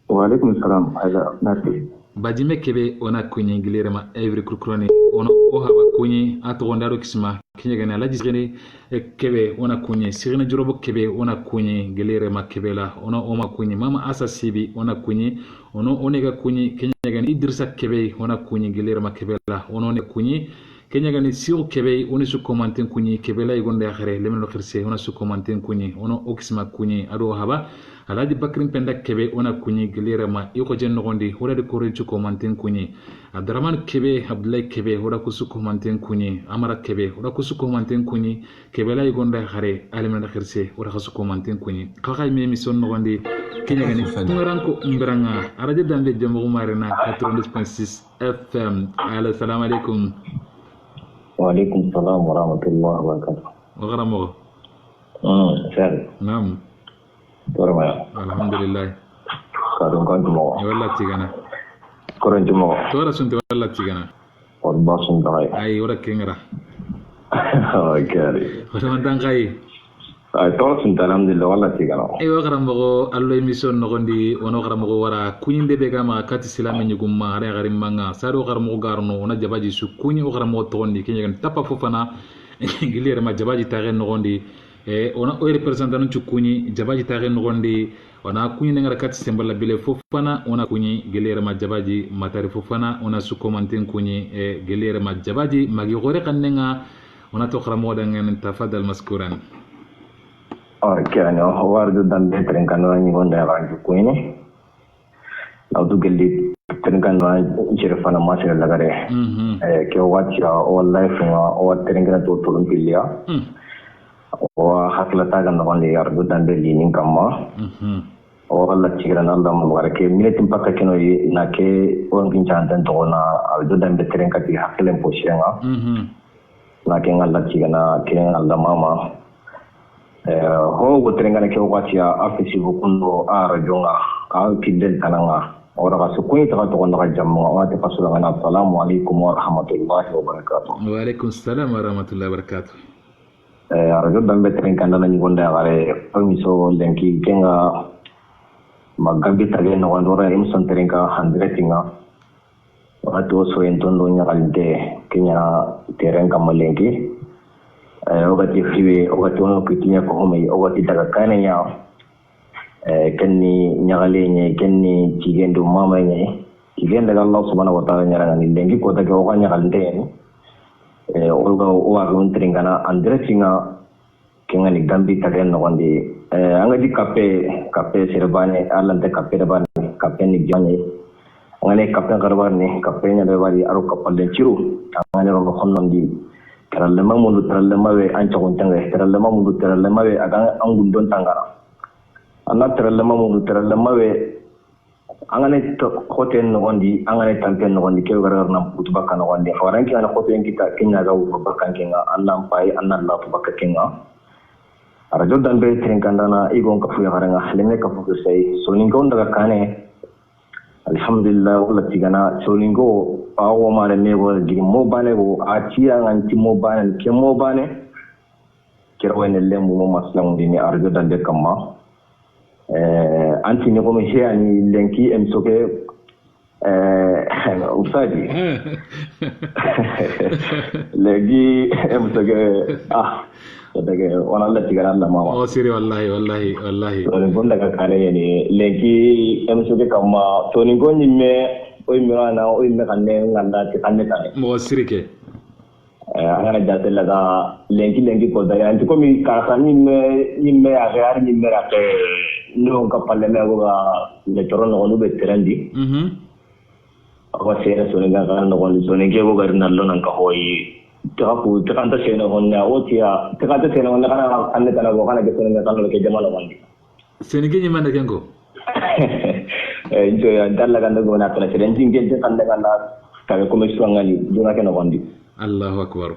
wa alaikum salam haydara nati bajime kebe ona kunyi ngilirema every kurkroni ona o haba kunyi atogondaro kisma kinyegane alaji gene kebe ona kunyi sirina jurobo kebe ona kunyi ngilirema kebela ona oma kunyi mama asa sibi ona kunyi ono onega kunyi kinyegane idrisa kebe ona kunyi ngilirema kebela ono ne kunyi kinyegane siu kebe oni su commenten kunyi kebela igonde akhare lemno khirse ona su commenten kunyi ono okisma kunyi ado haba alaji bakrin penda kebe ona kunyi gilirema iko jenno gondi hora de korin chu commenten kunyi abdurrahman kebe abdullahi kebe hora kusu commenten kunyi amara kebe hora kusu commenten kunyi kebe la igonda khare alimna khirse hora kusu commenten kunyi kaka mi mission no gondi kenya gani ngaranko mbranga araje dambe jamo marina 92.6 FM ala salam alaikum wa alaikum salam wa rahmatullahi wa barakatuh wa garamo sir naam Tormaya. Alhamdulillah. Kadung kan cuma. Wala tigana. Koran cuma. Tora sunte wala tigana. Orba suntai. Ai ora kengara. Okay. Ora mantan kai. Ai tora suntai alhamdulillah wala tigana. Ai wa karambo allo emission no gondi ono karambo wara kunyinde be gama kati silame nyugumma are garim manga saro karambo garno ona jabaji su kunyi o karambo tondi kenyagan tapa fofana ngilere ma jabaji tare no gondi ona o representant chukuni jabaji tare ngondi ona kunyi ngara kat sembala bile fofana ona kunyi gelere ma jabaji matari fofana ona su commenten kunyi gelere ma jabaji magi gore kannenga ona to khara moda ngene tafadal maskuran no wardu dan betren kanu ni gonda ranju kunyi audu gelli tren wa jirfana masira lagare ke watcha o life o tren kana to tulun pilya wa hakla tagan no wali yardu dan belli nin kamma o alla tigran Allah mo warake miletin pakka keno na ke on ginjan dan to na aldo dan betren kati haklen poshenga na ke Allah tigana ke Allah mama ho go trengana ke watia afisi bukundo ara jonga a kidel tananga ora kasu kuyi ta to na jamma wa ta fasulana assalamu alaikum wa rahmatullahi wa barakatuh wa alaikum assalam wa rahmatullahi wa barakatuh arajo dambe tren kandana ni gonda gare pamiso lenki kenga magabi tage no gondora imson tren ka handretinga wato so entondo nya kalde kenya teren kamalenki ogati fiwe ogati ono kitinya ko homi ogati daga kanenya kenni nyagale nye kenni cigendo mama nye cigendo Allah subhanahu wa ta'ala nyaranga ni lenki ko daga o nya kalde olga owa gontringana andretinga kenga ni gambi tagen no wandi anga di kape serbane alante kape rabane kape ni jani ngane kape garbane kape nya bari aro kapalle ciru ngane ro honnon di taralle mamundu taralle mawe ancha gontanga taralle mamundu taralle mawe aga angundon tangara alla taralle mamundu taralle mawe angane to hotel no gondi angane tampen no gondi kew garar nam putu bakka no gondi waranki ana hotel kita kenya ga bakka kenga allah pai anna allah bakka kenga ara jodan be tren kandana igon ka fu garanga lene ka fu sai so ni gon daga kane alhamdulillah wala tigana soningo awo mare ne wala digi mo bane go atia nganti mo bane ke mo bane kerwene lembu mo maslam dini arjo dande kamma anti ne ko me heani lenki em soke usadi legi em soke daga wala la tigara Allah mama siri wallahi to gon daga kare ne lenki em soke kamma to ni gon nimme oy mirana oy me kanne nganda ti kanne tane mo siri ke ana jate laga lenki ko da anti ko mi ka nimme ya gar nimme ra ke no ka palle me go le toron no be terandi awa sere soninga kan no gon soninge go gar nallo nan ka hoyi taku takanta sena honna otia takanta sena honna kana kanne kana go kana ke soninga kan lo ke jamalo wandi senige ni manda kengo enjoy dalla kan go na kala sere njinge de kan kana ka ko me swangani duna ke no wandi Allahu akbar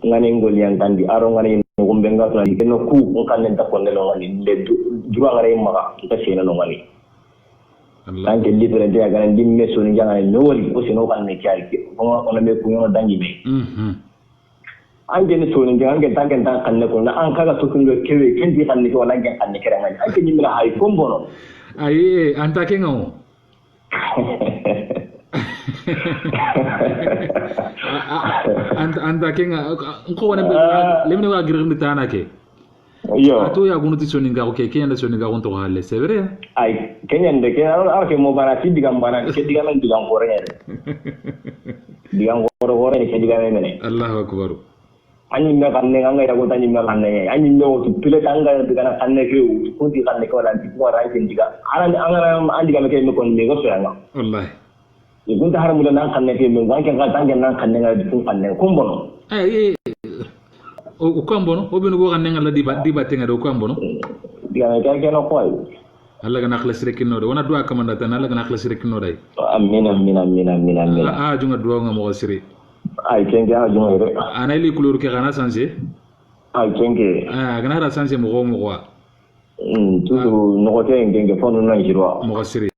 ngani ngoli yang kandi aro ngani ko benga to ni no ku ko kan ta ko ne no ngani le dura ngare maga ta sena no ngani Allah anke libre de aga ndimme so ni janga no wali ko sino kan ne kyai ko on me ku yo dangi me anke ne so ni janga kan ne ko na an kaga to kun go kewe kendi kan ne ko la ngen kan ne kere ngani anke ni mira hay ko mbono ayi anta ke ngo anta ke ko wona lemne wa girni tana ke yo ato ya gunu tisoninga ko ke kenya soninga on to halle c'est vrai ay kenya ndeke ala ke mo bana ti digam bana ke digam men digam gore ngere digam gore ni ke digam men Allahu akbar anyi me kan ne nganga ya go tanyi me kan ne anyi me o tule tanga digana kan ne ke ko di kan ne ko lan ti ko ra ke diga ala angara andi ga me ke me kon me go so yanga wallahi igun ta haramu da nan kan ne ke me wanke ka tange nan kan ne ga dikun kan ne ko mbono ay o kwambono o bino go kan ngala diba tenga do kwambono diga ga ke no koy Allah ga nakhlas rekino do wana dua kamanda tan Allah ga nakhlas rekino dai amin junga dua nga mo sire ay kenge a junga re ana li couleur ke kana sanse ay kenge gana ra sanse mo wa tudu no ko kenge fonu na jirwa mo sire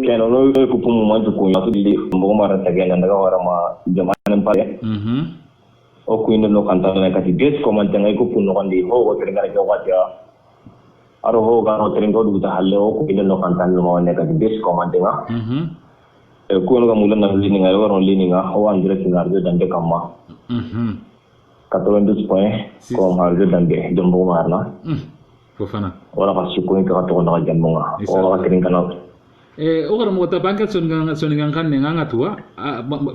keno no ko pumu man ko ya to di mo mara tagana daga wara ma jamanan pare o ko ino no kanta na kati bes ko man tanga ko puno kandi ho ko tringa ke wajja aro ho ga no tringa du ta halle o ko ino no kanta no ne kati bes ko man tanga ko no ga mulan na lini nga waro lini nga o an dire tingar de dande kamma 92 point ko marjo dande jombo marna fo fana wala ka sukko ka to na jambo nga o ga tringa na o gara mo ta banka soninga kan ne nga tuwa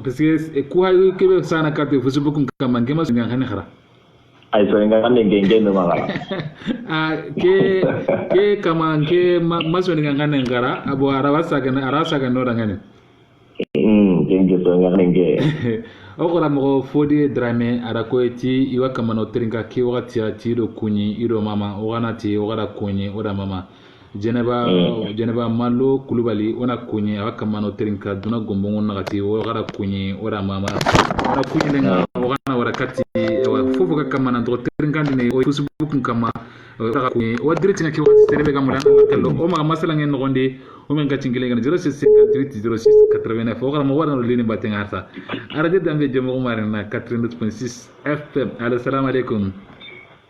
parce que ko hay ke sana ka te Facebook kam ngema soninga kan khara ay soninga kan ne ngenge no manga ke kama ke masoninga kan ne ngara abo arasa kan no dangane ngenge soninga ngenge o gara mo fodi drame ara ko eti iwa kama no tringa ki wakati ya ti do kunyi ido mama o gana ti o gara kunyi o da mama Jeneba Malo Kulubali ona kunye awaka mano terinka duna gombongo nagati o gara kunye ora mama ona kunye lenga wana warakati fufu kama na ndo terinka ndine o Facebook kama ora kunye o direct na kiwa serebe kama na kallo o ma masala ngen ngondi o men gatingile ngan 06580689 o gara mo wana lini batenga sa araje dambe jemo umar na 92.6 FM. Assalamu alaikum.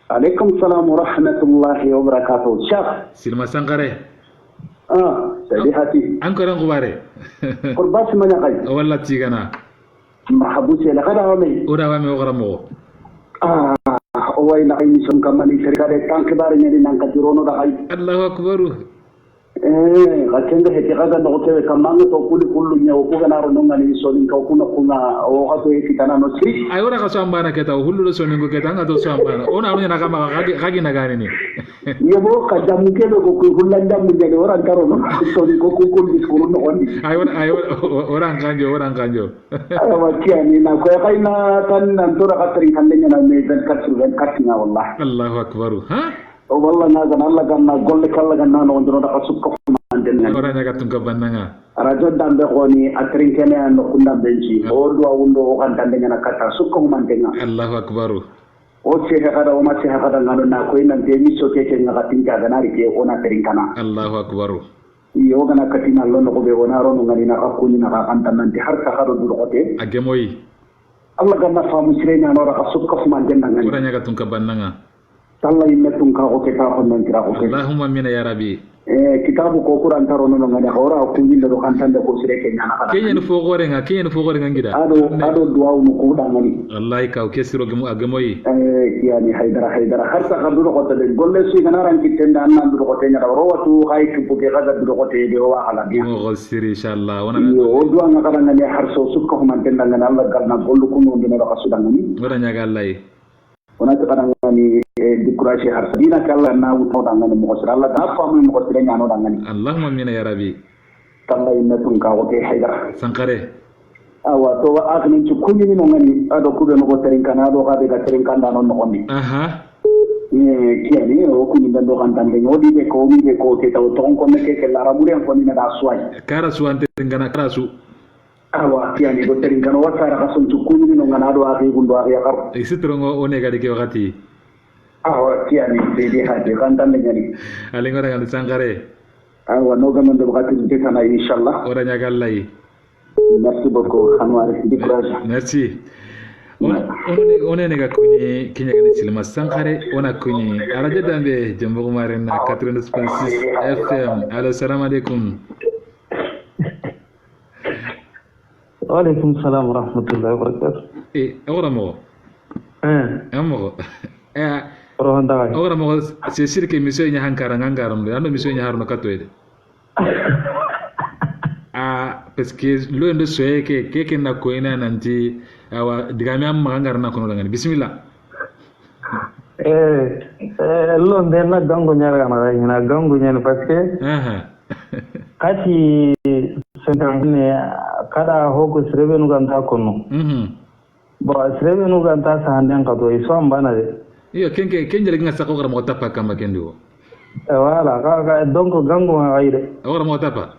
عليكم السلام ورحمة الله وبركاته شيخ سلمى سانغاري سليحتي أنكر أنغباري قرباش من يقل والله تيغانا محبوسي لقد عمي أورا وامي وغرمو وين عيني شون كمالي شركة كان كبار نيري نانكتيرونو دقاي الله أكبر غتنده هتيغا نغتوي كمان تو كل نيو كوغا نونغاني سولين كوكونا كونا او غاتو يتانا نوتري اي ورا كسامبانا كتا هولو سونينغو كتا nga to sambana ona arunya nakama kagi nagani ni yebo kadamu kebe ko hulanda mu jade ora karo no soli ko diskuru no ondi ay ora kanjo awa tiani na ko kayna tan nan tora katrin kandenya na me ben katina wallahi Allahu akbar ha والله نازل الله كان قول لك الله كان انا وندرو دقه سكو ماندنا ora nyaga tun kabannanga rajo dambe khoni atrin kene an kunna benci o do wundo kan tandenya na kata sukko mandenga Allahu akbar o chehe kada o ma chehe kada ngano na ko ina de mi soke ke ngaka tinga ganari ke ona trin kana Allahu akbar yo gana katina lono ko be wona rono ngani na akuni na kanta nanti har ka hado duro kote agemoyi Allah ganna famu sirenya no ra sukka fuma janna ngani ora nyaga tun ka bannanga Allah yimetun ka ko ke ta ko nan tira ko ke Allahumma amina ya rabbi kitabu ko Quran taro no ngani ora ko ni do kan tande ko sire ke nyana kada kenyen fo gore nga ngida ado duwa no ko da ngani wallahi ka ke siro gemu agemoyi yani haydara har sa ka duro ko tade golle su gana ran kitenda annan duro ko tenya ro watu hay ko ke ga duro ko te de wa ala bi mo siri inshallah wana o duwa nga kada ngani har so sukka ko man tenda ngani Allah galna gollu ko no dina ko sudan ngani ora nyaga Allah wana ta kada ngani décourager har dina kala na wuto da ngani mo sira Allah da famu mo sira nyano da ngani Allahumma amina ya rabbi talla inna tun ka ko te haydara sankare awa to wa akni ci kunni no ngani ado ku be no terin kana do ga be ga terin kanda non no ni aha kiyani o kunni do kan tan de ngodi be ko mi be ko te taw ton ko me ke la rabure ko ni na da swai kara su ante ngana kara su awa kiyani do terin kana wa sara ka son ci kunni no ngana do ati gundo ari yakar isitrongo one ga de ke wakati awa kiyani be di haje kan tan de ngani alingora ngal sankare awa no ga man do wakati de kana inshallah ora nyaga Allah merci beaucoup Anwar décourage merci on est ga kunyi kinya ga silma sankare ona kunyi araje dambe jambo marena 96.6 FM allo salam alaikum wa alaikum salam wa rahmatullahi wa barakatuh ora mo amo rohanda ora mo se sirke miso nya hankara ngangaram de ando miso nya harno katoyde parce que lo ndo soye ke na ko ina nanti awa digami am mangar na ko no ngani bismillah lo ndo na gango nyara na gango nyane parce que kati sentane kada hoko srebe nu ganta kono bo srebe nu ganta sa handen ka do iso ambana de iyo kenjele nga sako gara mo tapa kamba kendo wala ka donc gango ayde ora mo tapa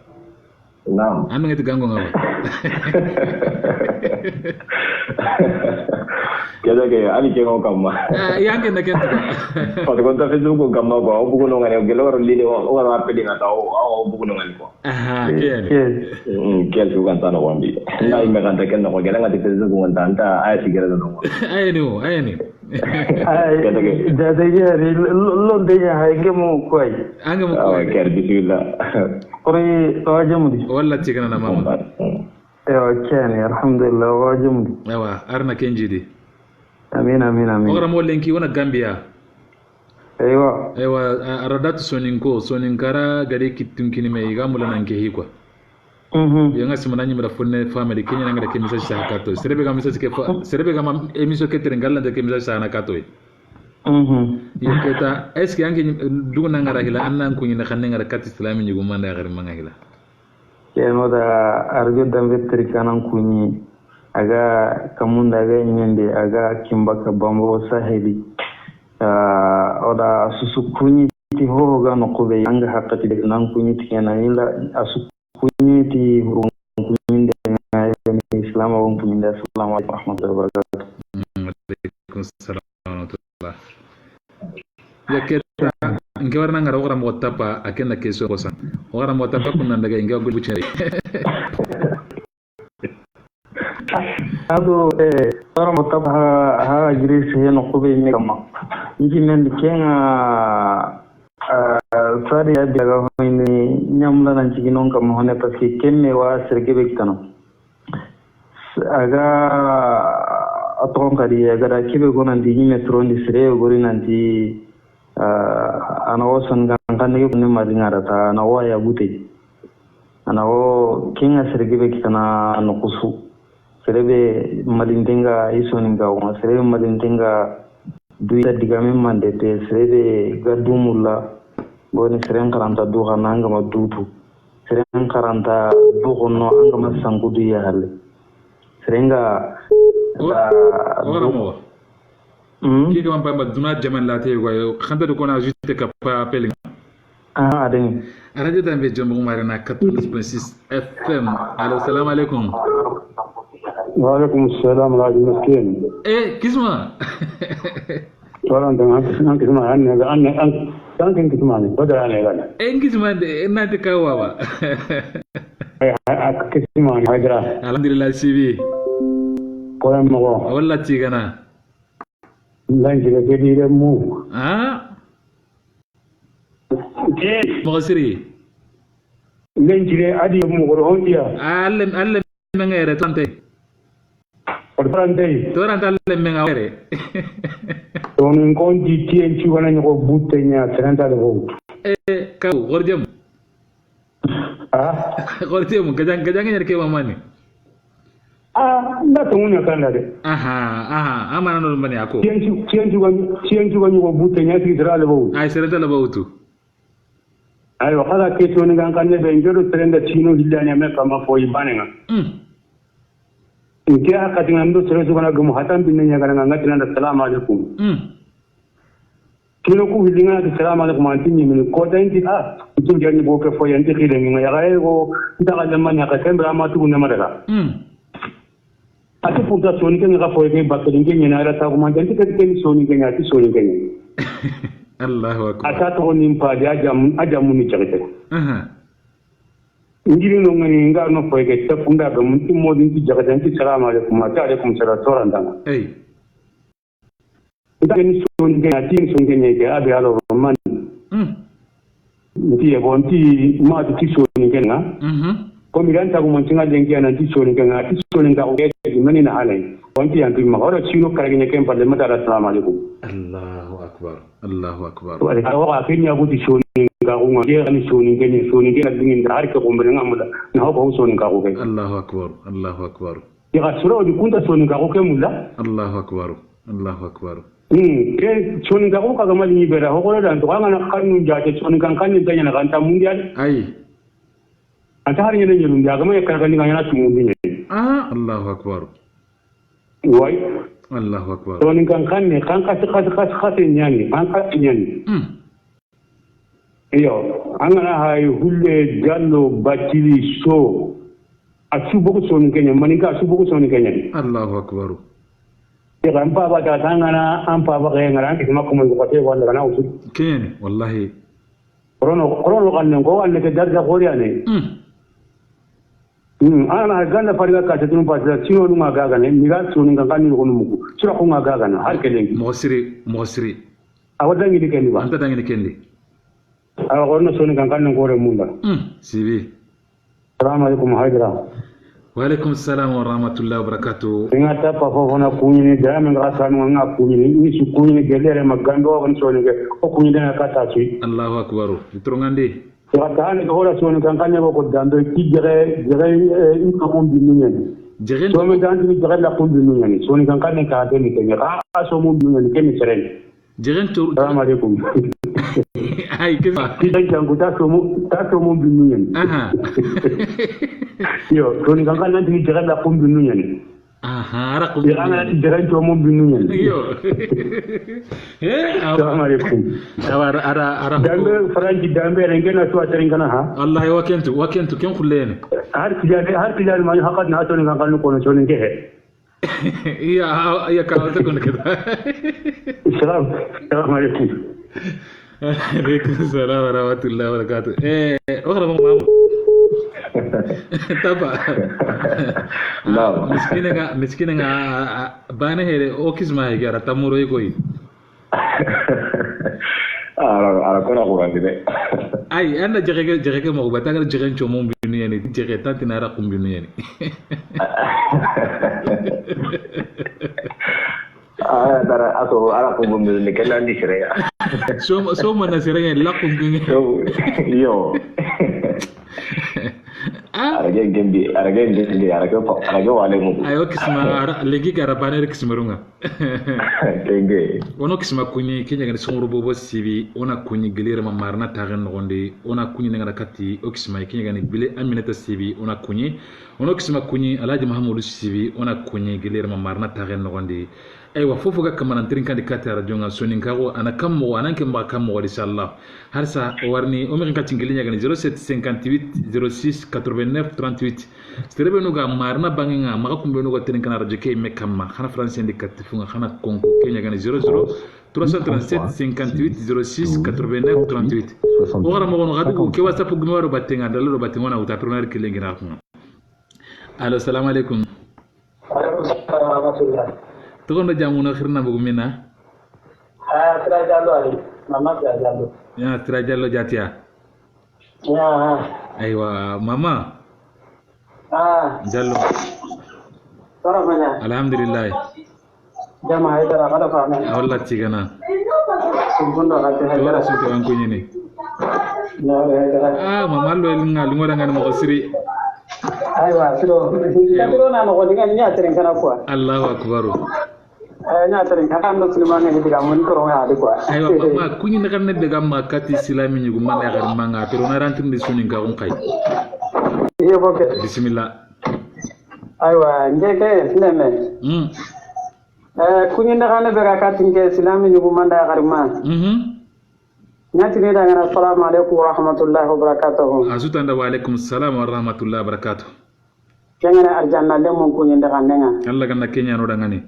Naam. Anu ngeti gango ngawa. Kaya kaya ani kengo kama. Yange na kento. Pada konta Facebook kama ko buku no ngani gelo ro lini o ora apeli ngata o buku no ngani ko. Aha, kian. Kian su kan tano wambi. Na ime kan teken no gela ngati Facebook ngonta anta ay sigera no. Ayeni. Jadi lo denya haige mo koy. Ange mo koy. Ker bismillah. Kori wajamudi. Walla tikana na mama. Kene alhamdulillah wajamudi. Awa arna kenjidi. Amin. Ora mo lenki wana Gambia. Ewa aradatu soninkara gade kitunkini me igamula nanke hikwa. Yanga simananyi mara fonne family Kenya nanga de kemisa sa kato. Serebe ga misa ke serebe ga emiso ke terengala de kemisa sa na kato. Yeketa eske yange dugu nanga ra hila annan kunyi na khanne ngara kat islami nyugo manda gar manga hila. Keno da arjo dambe terikanan kunyi aga kamunda ga nyende aga kimbaka bambo saheli oda susu kunyi ti ho ga no ko be yanga hakati de nan kunyi ti kana ila asu kunyi ti hurun kunyi de na islam wa kunyi de assalamu alaikum warahmatullahi wabarakatuh. Alaikum assalam warahmatullah. Yaketa ngewar nanga ro mo tapa akena keso kosan. Ora mo tapa kunna daga inga gulbu chari. Ado ora mo tapa ha gris he no ko be me kama. Inji men kenga sari ya daga hoini nyamla nan ci non kam hone parce que kemme wa serge be kitano aga aton kadi aga da kibe gonan di metro ni sere gori nanti ana wosan kan ne ne madingara ta na waya bute ana wo kinga serge be kitana no kusu serebe malindenga isoninga wa serebe malindenga duita digame mande te serebe gadumulla boni seren karanta duha nanga ma dutu seren karanta duho no anga ma sangudu ya halle serenga ora mo ki ga mpa duna jaman la te go khanda do kona juste ka pa appeling adeni radio dambe jombo marina 96 FM allo salam alaikum wa alaikum assalam la miskin kisma wala ndanga kisma kan kin kismani ko da ne gana kismani na ta kawo ba kismani hajra alhamdulillah sibi ko yan mo wallahi gana lan jira ke dire mu mo siri lan jira adi mu ko hondiya alle mengere tante torante alle mengere ton konji tien ci wana ko butenya trenta de go ka gorjam gorjam gajang nyarke mamani na tunguna kana de amana no mani ako tien ci wani ko butenya ci dra le go ay sereta le bawtu ayo kala ke to ni kan ne be njoro trenda chino hillanya me kama foi banenga nke akati ngando sere sugana gumu hatan binne nya kana ngati nanda assalamu alaikum kino ku hilinga assalamu alaikum antinyi min ko danti tun jani bo ke foi anti khile ngi ya gaego ndaka lemanya ka tembra ma tu na madara ati puta soni ke nga foi ke bakeli ngi nya ra ta ko man danti ke soni ke nya ti soni ke nya Allahu akbar ata to ni mpa ajam ni chakete ngiri no ngani nga no foi ke ta funda ga mun ti modin ti jagata ti assalamu alaikum ata alaikum salam sorandanga ni soni ke nya ti soni ke nya ke abi alo man ti e bonti ma ti soni ke nga ko mi ranta ko mun tinga dengi ana ti soni ke nga ti soni ga o ke mani na halai bonti antu ma ora chino kare ke kem palle mata assalamu alaikum Allahu akbar wala ka kenya go ti soni ga ko ngi ani soni ke na dingin da har ke ko mbere ngamula na ko soni ga ko ke Allahu akbar ya ga sura di kunta soni ga ko ke mulla Allahu akbar ke soni ga ko ga mali ni bera ko da to ngana kanu jate soni kan ni tanya na kan ta mundial anta har nyene nyelu ga ma yakar kan ni ngana tu mundial Allahu akbar wai Allahu akbar soni kan ni kan ka nyani kan ka nyani iyo angana hay hulle gallo batili so asubugo soni kenya manika asubugo soni kenya Allahu akbar ya kan pa ba ta ngana am pa ba ga ngara ki ma ko mo ko te wala kana usul ken wallahi korono kan ngo wala ke darja goriya ne ana ganna fariga ka tun pa ta sino numa ga ne mi ga soni kan kan ni ko numu sura ko ga ga na har ke lengi mo siri awadangi ni kendi ba anta dangi ni kendi awa korno soni kan kan ngore munda sibi assalamu alaikum haidra wa alaikum assalam wa rahmatullahi wa barakatuh inga ta pa fo na kunyi da men ga sanu nga kunyi ni su kunyi gelere magando kan soni ke o kunyi da ka ta ci Allahu akbar itrongandi ya ta ne ko ra soni kan kan ko dando ki jere in ko mon binni jere so men dan ni jere la ko binni ni soni kan kan ka de ni ke ra so mon binni ni ke ni seren jere to assalamu alaikum ay kisa ki dan jangu ta so mon binni ni yo soni kan kan ni jere la ko binni ni ara ko ya ana jere to mon binni ni yo assalamu alaikum ara dambe faranji dambe rengena to atarin kana ha Allah wa kentu ken kullene har tijari ma hakat na to ni kan ko no soni ke iya ka wata kun kada assalamu alaikum alaikum assalam wa rahmatullahi wa barakatuh okhra mama taba miskina nga bana hele okisma gara tamuro ikoy ara kora ko ngande ay anda jege mo ba tagal jege chomo mbinu yani jege tantina ra kumbinu yani dara aso ara ko mbinu ni kala ndi sire so mana sire yani la kumbinu yo arage wale mu ayo kisma legi gara banere kismarunga kenge ono kisma kunyi kenya ngani songro bobo sibi ona kunyi gilere ma marna tagen nogonde ona kunyi ngana katti o kisma kenya ngani bile aminata sibi ona kunyi ono kisma kunyi alhaji mahamudu sibi ona kunyi gilere ma marna tagen nogonde aywa fofu ga kamana trinkan de kata radio nga sonin kago ana kammo ananke mba kammo inshallah harsa warni o mi kan tingeli ngani 0758 06 89 38 strebe no ga marna banginga maka kumbe no ga trinkan radio ke me kamma khana français de katifunga khana konko kenya ngani 00 337 58 06 89 38 wara mo gono gadu ke whatsapp gumaro batenga dallo batenga na utapirona kilengira kuma. Allo, salam alaikum. Tukondo jamuno khirna bugumina. Sira Jallo ali, mama Sira Jallo. Ya, Sira Jallo jatia. Ya. Aywa, mama. Jallo. Tara manya. Alhamdulillah. Jama haidara kada fahme. Walla tigana. Sumbundo kate haidara. Suko an kunyini. Ya haidara. Mama lo linga lingo danga mo siri. Aywa, siro na mo dinga nya tren kana kwa. Allahu akbar. Nya tren kana ndo Sulaiman ne diga mun ko ya de kwa. Aywa, mama kunyi na kan ne daga makati islami nyugo man ya gar manga pero na rantin di sunin ka on kai. Iyo boke. Bismillah. Aywa, ngeke sileme. Kunyi na kan be ga katin ke islami nyugo man da gar ma. Nyati ne daga assalamu alaikum wa rahmatullahi wa barakatuh. Azutanda wa alaikum assalam wa rahmatullahi wa barakatuh. Kengana arjanna le mon kunyi de kanenga. Allah ganna Kenya no dangani.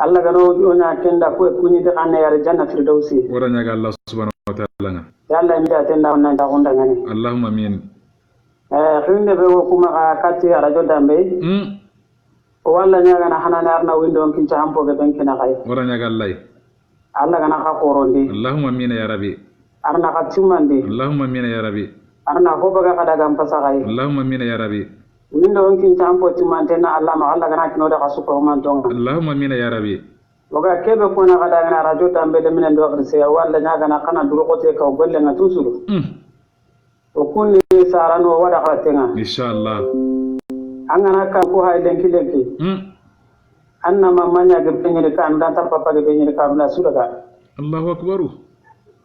Allah gano onya kenda ko kunyi de kanne yar janna firdausi. Wara nyaga Allah subhanahu wa ta'ala nga. Yalla mi da tenda wannan ta gonda ngani. Allahumma amin. Khinde be ko kuma katti radio dambe. Walla nyaga na hanana arna windo kin ta hampo be ben kina kai. Wara nyaga Allah. Allah gana ka korondi. Allahumma amin ya rabbi. Arna ka tumandi. Allahumma amin ya rabbi. Arna ko baga kada gam pasagai. Allahumma amin ya rabbi. Windo kin ta hampo tumante na Allah ma Allah gana kino da kasu ko man tonga. Allahumma amin ya rabbi. Waga kebe ko na kada gana radio dambe de minen do akrise walla nyaga na kana duro ko te ka golle nga tusuru. O kunni sarano wada ka tenga. Inshallah. Angana ka ko hay lenki lenki. Anna mamanya ge penyere kan dan ta papa ge penyere kan na sudaka. Allahu akbar.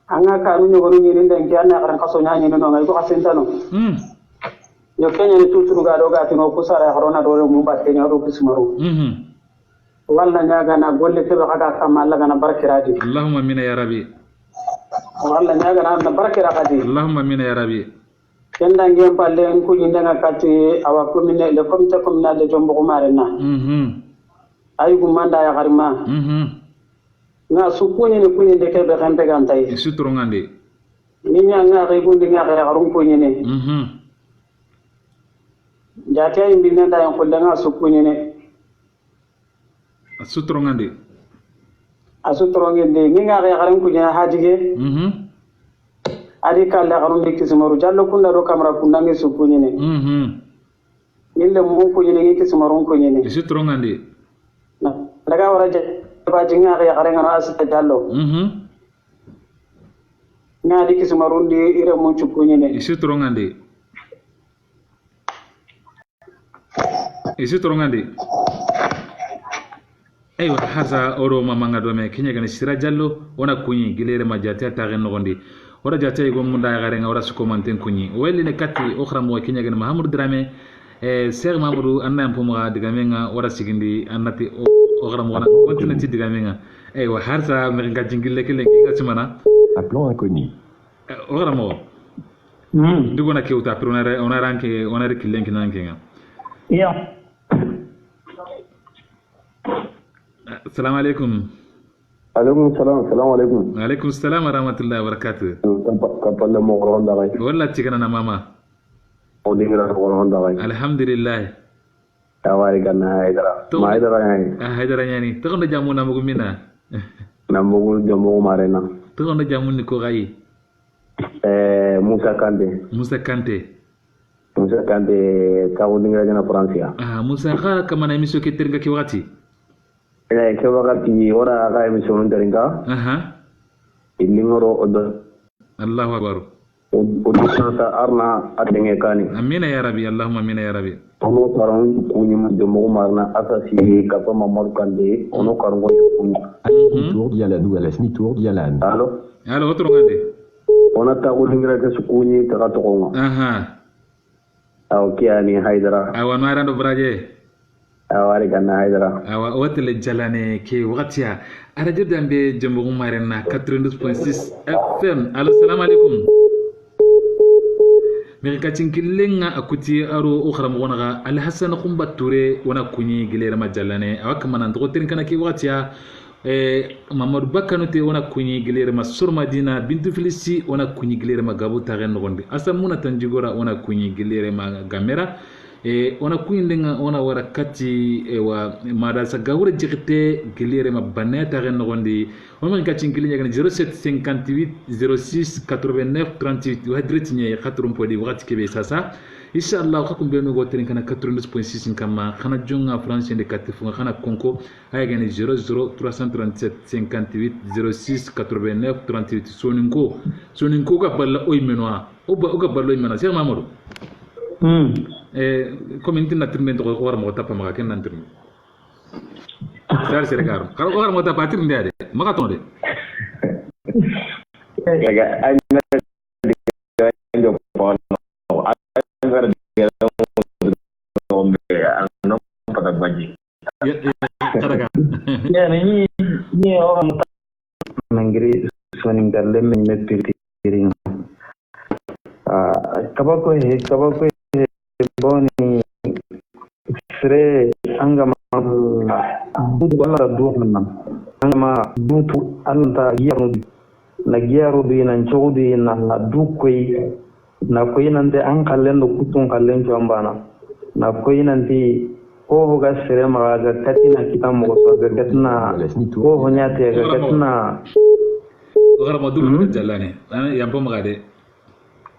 Anga ka nu nyogoro ni nden ki anna karan kaso nyanyi no ngai ko asentano. Yo kenya ni tuturu ga do ga tino kusara harona do mu batte nya do kismaru. Walla nyaga na golle ke ba kada kam Allah gana barakiradi. Allahumma amin ya rabbi. Walla nyaga na barakiradi. Allahumma amin ya rabbi. Kenda ngem palle ko nyinda kati awa komine le komite communal de jombo ko marena. Ay gumanda ya garima nga sukunyi ni kunyi de kebe kampe gantai sutrongande ni nya nga re gundi nga re garum kunyi ne jata imbi nenda yang kulle nga sukunyi ne sutrongande asutronge ni nga re garum kunyi hadige adi kala garum de kismaru jallo kunda do kamera kunda ngi sukunyi ne nille mu kunyi ne kismaru kunyi ne sutrongande daga wara ba jinga ya kare ngana asita jallo na di kismarundi ire mun chukunyi ne isi torongande aywa hasa oro mamanga do me kenya gani Sira Jallo wana kunyi gilere majata ta gen nogondi ora jata go munda ya kare ngawra suko manten kunyi welli ne katti okhra mo kenya gani Mahamadou Dramé Cheikh Mamadou anna mpumga digamenga ora sigindi annati okhra mo wana kontinenti digamenga aywa harsa me nga jingille kele nga simana appelons inconnu okhra mo dugona kewta per ona ranke ona rekilenki nankenga iya Assalamu alaikum. Alaikum salam. Assalamu alaikum. Alaikum salam wa rahmatullahi wa barakatuh. Kapalle mo ronda gai. Walla tigana na mama. O dingra ko ronda gai. Alhamdulillah. Tawari ganna haydara. Ma haydara yani. Haydara yani. To kono jamu na mugu mina. Na mugu jamu marena. To kono jamu ni ko gai. Musa Kante. Musa Kante. Musa Kante tawu dingra jana Francia. Musa kha kama na emission ke terga ki wakati. Ke wakati ora ga emission nderinga. Ilingoro odo. Allahu akbar. Odo sa arna adenge kani. Amina ya rabbi. Allahumma amina ya rabbi. Ono karon kunyi jomo marna asasi kapa Mamadou Kante ono karon ko Tour Dialane ou à la Tour Dialane. Allo. Allo otro ngande. Ona tawu dingra ke sukunyi ta to ko. Aw kiani haydara. Awa marando braje. Awari ganna haydara. Awa wotele jalane ke watiya arajo dambe jombo marena 92.6 FM. Allo salam alaikum. Mi katin killenga akuti aro ukhra mo wona Al Hassan Khumba Touré wana kunyi gilera majalane awak manan to tin kana ke watiya Mamadou Bakanote ona kunyi gilere ma sur Madina Bintu Filisi ona kunyi gilere ma gabu taren nogondi asa muna tanjigora ona kunyi gilere ma gamera ona kuyindenga ona wara kati wa madasa gawre jikte gilere ma banaya taren nogondi on kati ngili nyagani 07 58 06 89 38 wahadretnya khatrum podi wakati kebe sasa inshallah kakum beno goten kana 92.6 kama khana jonga france de katifu khana konko ay gani 00 337 58 06 89 38 soninko ka balla oy menwa o ga ballo oy menwa Cheikh Mamadou comme intina tirne to ko war mo tappa ma ken nan tirne sar sere garo ko war mo tappa tirne de maka to de ay ni orang mangri soning dalle men piri kabako boni sre angama budu wala duhna angama butu anta yaru na gyaru dinan chodi na dukoi na koinante an kallen do kutun kallen jambana na koinante ko ga sere ma ga katina kitam mo so ga katna ko honyate ga katna gara modul jalane ya pom gade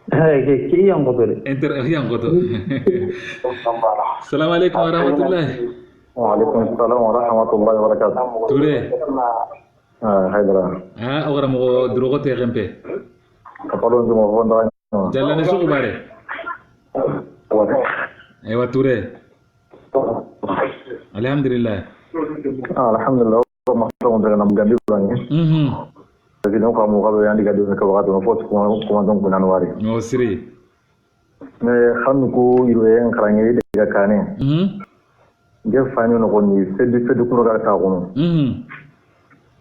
ke ki yang godole yang godole assalamu alaikum warahmatullahi wa alaikum assalam warahmatullahi wabarakatuh ture haydara ogara mo drogo te rempe kapalo mo fonda jalane suku bare aywa ture alhamdulillah ma to ngondere nam gandi bulangi jadi no kamu kalau yang digadu ke waktu no foto kuma don kunan wari no siri me xanku irwe en karangi de kane je fanyo no koni sedi ko ga ta ko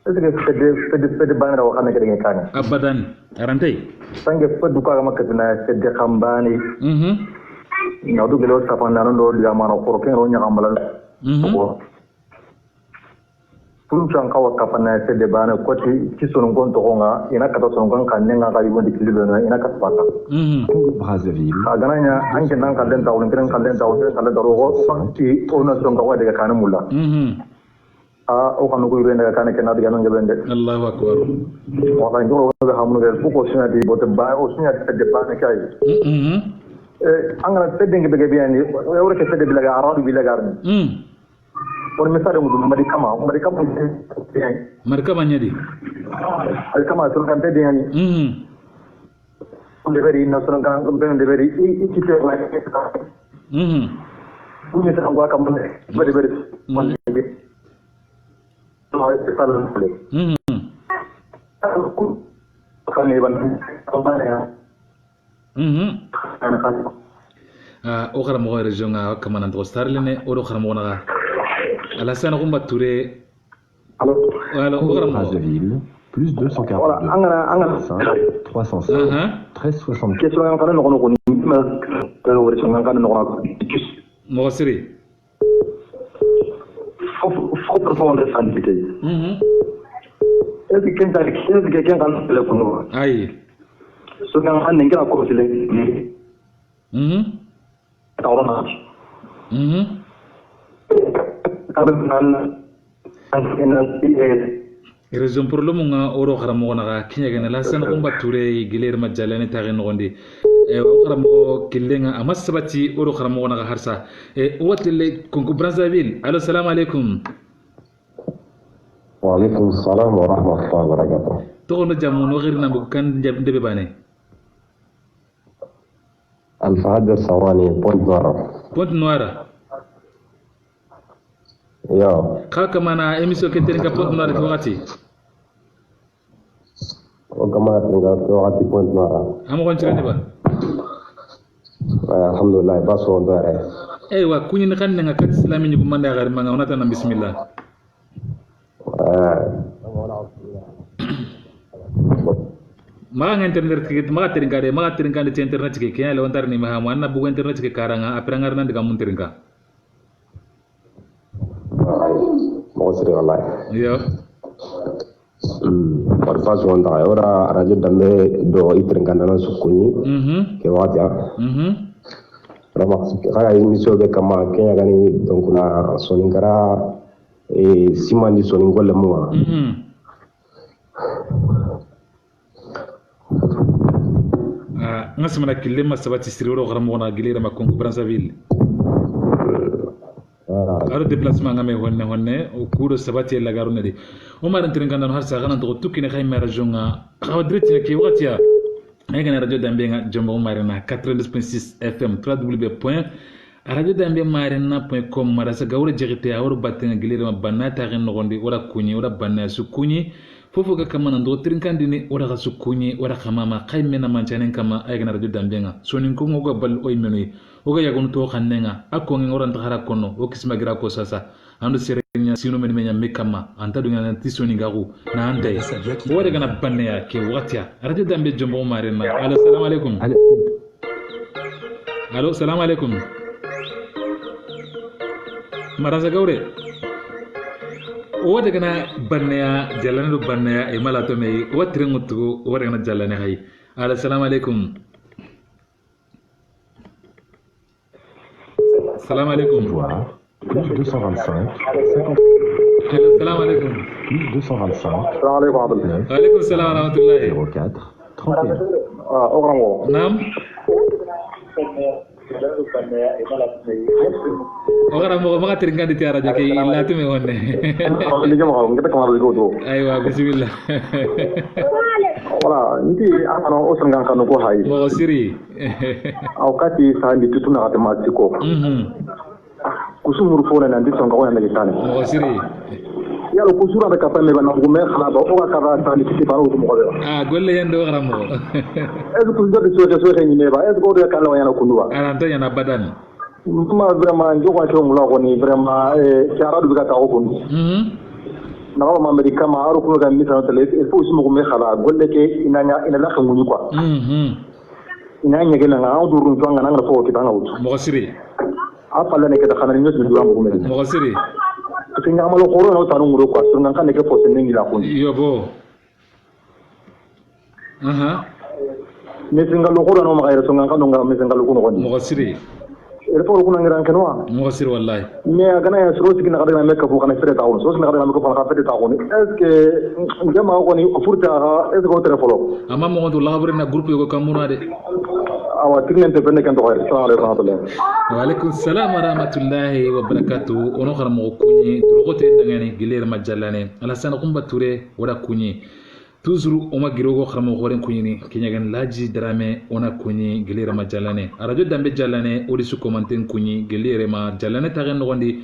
sedi banra wa xana ke kane abadan arantay sange fedu ka makka na sedi khambani na do gelo sa panna no do ya mano ko ken ro nya kambala Punchang kawa kapana sede bana koti kisonon gonto honga ina kata sonon kan nenga ka yugo dikilo na ina katpata Brazzaville agananya anke nan kallen tawon kiran kallen darogo fakti ona son kawa daga kana mulla o kanu ko yurenda kana kenna daga nan gebende Allahu akbar wala ngoro ga hamnu ga buko sunati bote ba o sunati sede bana kai angana sede ngi bege biani o reke sede bilaga aradu bilaga on misale mudu marikama nyadi alkama sun kan tede yani on deveri no sun kan on deveri ikite wa bunyi tan gwa kam bari man be to ay talan le kan ni ban ko bana ana kan o gara mo region ga kamana to starlene o do gara mo na Alassane Koumba Touré. Alors, Brazzaville, plus 242. Voilà, 306. 1360. Question yang kana no ko ni ma wori so ngana no ko mo siri faut profondre santé est-ce que quelqu'un kan le ko ay so ngana an ngira ko sile tawrona raison pour le moment oro xaramo na kinya gena la san ko bature giler majalane tare ngondi o xaramo kilenga amasbati oro xaramo na harsa wotle konko Brazzaville allo salam alaykum wa alaykum assalam wa rahmatullahi wa barakatuh to no jamu no xirna bu kan ndebe bane al fahad sawani point noir Yo. Kaka mana emission keteni ka point noir wakati. O kama tinga wakati point noir. Amo kon chirani ba. Alhamdulillah baso ndare. Wa kunyin kan nga kat islami ni bumanda gar manga onata na bismillah. Maga internet ke maga teringa de internet ke kaya lewantar ni maha manna bugo internet ke karanga aprangar nan diga mun teringa. Mosri wallahi. Yo. parfois on ta ora radio dambe do itrenkandana sukuni ke watia vraiment kaya émission be kama kenya gani donc na soningara e simandi soningole mo ngasmana kilema sabati siriro garamona gilira ma Congo Brazzaville aro déplacement ngame honne o kudo sabati la garone de o maran trinkanda har sa ganan to tukine khayma rajonga khawadriti ke watia ngana radio dambe nga jombo marina 92.6 FM www.radiodambemarina.com marasa gawra jigite awro batten gilira banata gen nogondi ora kunyi ora banna su kunyi fofo ga kama ndo trinkandini ora ga su kunyi ora khamama khaymena manchanen kama ay gana radio dambe nga sonin ko ngoga bal oy menui oga yagon to khannenga akongi ora ntahara kono o kisma gira ko sasa ando serenya sino men menya mekama anta dunga na tisoni garu na ande wore gana banne ke watia radio dambe jombo marina assalamu alaikum allo assalamu alaikum marasa gawre wode gana banneya jalane do banneya e mala to me watire ngutu wode gana jalane hay assalamu alaikum assalamu alaikum plus 225 assalamu alaikum plus 225 assalamu alaikum wa alaikum assalam wa rahmatullahi 04 31 orango naam ogara mo ma trinkandi tiara jake illa tume wonne aywa bismillah wala nti amano osangan kanu ko hay mo siri awkati sandi tutuna ate matiko kusumuru fona nandi songa wona ngitane mo siri yalo kusura be kapame bana ngume khala ba o ka ba sandi kiti baro to mo golle yendo ogara mo est-ce que vous avez souhaité ni neba est-ce que vous avez kala yana kunduwa aranta yana badan ma vraiment njoka to ngula ko ni vraiment chara du ka ta ko kundu na ba amerika ma aro ko ga misa tele il faut sumo me khala golle ke ina la khanguni quoi ina nyege na nga do run twanga na nga fo kitanga wutu mo siri afala ne ke ta khana nyos du ambu me mo siri tinga malo khoro na tanu nguro kwa sunga kan ne ke fo senengi la kundi yobo mesinga lokoro no magaira sunga kan nga mesinga lokoro ko mo siri erfo ko ngira kenwa mo siri wallahi me agana ya suro sigina kadana me ka fu kana fere tawo so sigina kadana me ko kana fere tawo est-ce que ngama ko ni furta est-ce que ko telefolo amma mo do labre na groupe ko kamuna de awa tignente benne kan to khayr assalamu alaikum wa alaikum assalam wa rahmatullahi wa barakatuh ono kharamo kunyi drogote ndangani giler majallane ala sana kumba ture wala kunyi toujours oma girogo kharamo khoren kunyini kinyagan laji drame ona kunyi giler majallane radio dambe jallane odi su commenter kunyi giler ma jallane tagen ngondi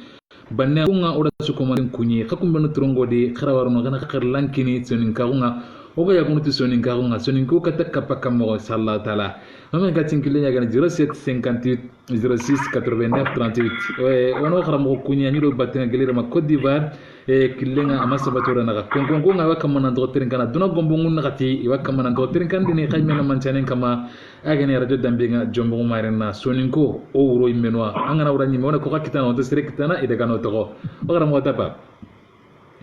banne kunga oda su commenter kunyi khakum banu trongodi kharawarno gana khar lankini sonin kaunga oga ya kunuti sonin kaunga sonin ko katakka pakamo sallallahu taala mamen katin kilenya gana 07 58 06 89 38 ono kharamo kunya nyiro batena gelira ma Côte d'Ivoire e kilenga amasa batora naga kongo nga wakamana doterin kana duna gombongun ngati wakamana doterin kan dini khaymena manchanen kama agene radio dambenga jombo marina soninko o wuro imenwa angana urani mona ko kakitana on tesere kitana ide kano to ogara mo tapa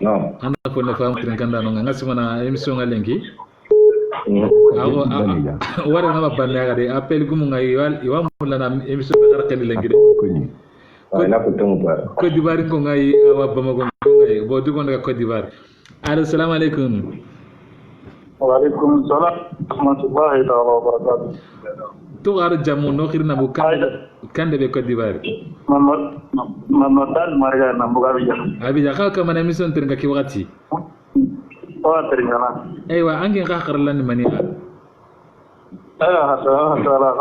no ana ko ne fam tren kanda no ngasi mana emission ngalengi ago wara na babana gade appel gumu ngai iwa mulana emission be garkani lengi na ko tum ba Côte d'Ivoire ko ngai awa bamago ngai bo du ko nga Côte d'Ivoire assalamu alaikum wa alaikum salam wa rahmatullahi wa barakatuh to gar jamu no khirna bu kande be Côte d'Ivoire mama dal marga na bugabiya abija ka mana mission tren ki wakati o terngana aywa angin ka kharlan mani sala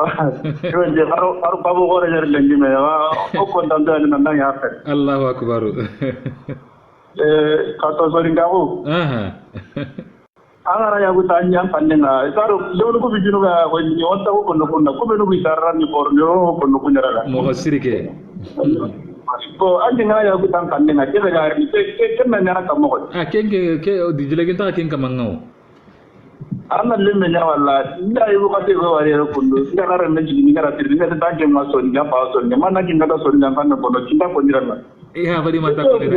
yo je aro babu gore jar lengi me o ko ndanda ni nanda ya fe Allahu akbar ka to so ringabu angara ya gutanya panenga saro lolo ko bijunu ga ko ni wonta ko no ko be no bisarra ni por no ko no kunyara mo sirike ko andi ngara ya gutan panenga ke ga ri ke na nyara kamo ko kenge ke dijile ginta ken kamango ana lemme nya wala nda yibu ka te go wari ko ndo ngara ran ji ni ngara tirni ngata ta ke ma so ni pa so ni mana ki ngata so ni ngata ko no kinda ko ndirana ha bari mata ko ni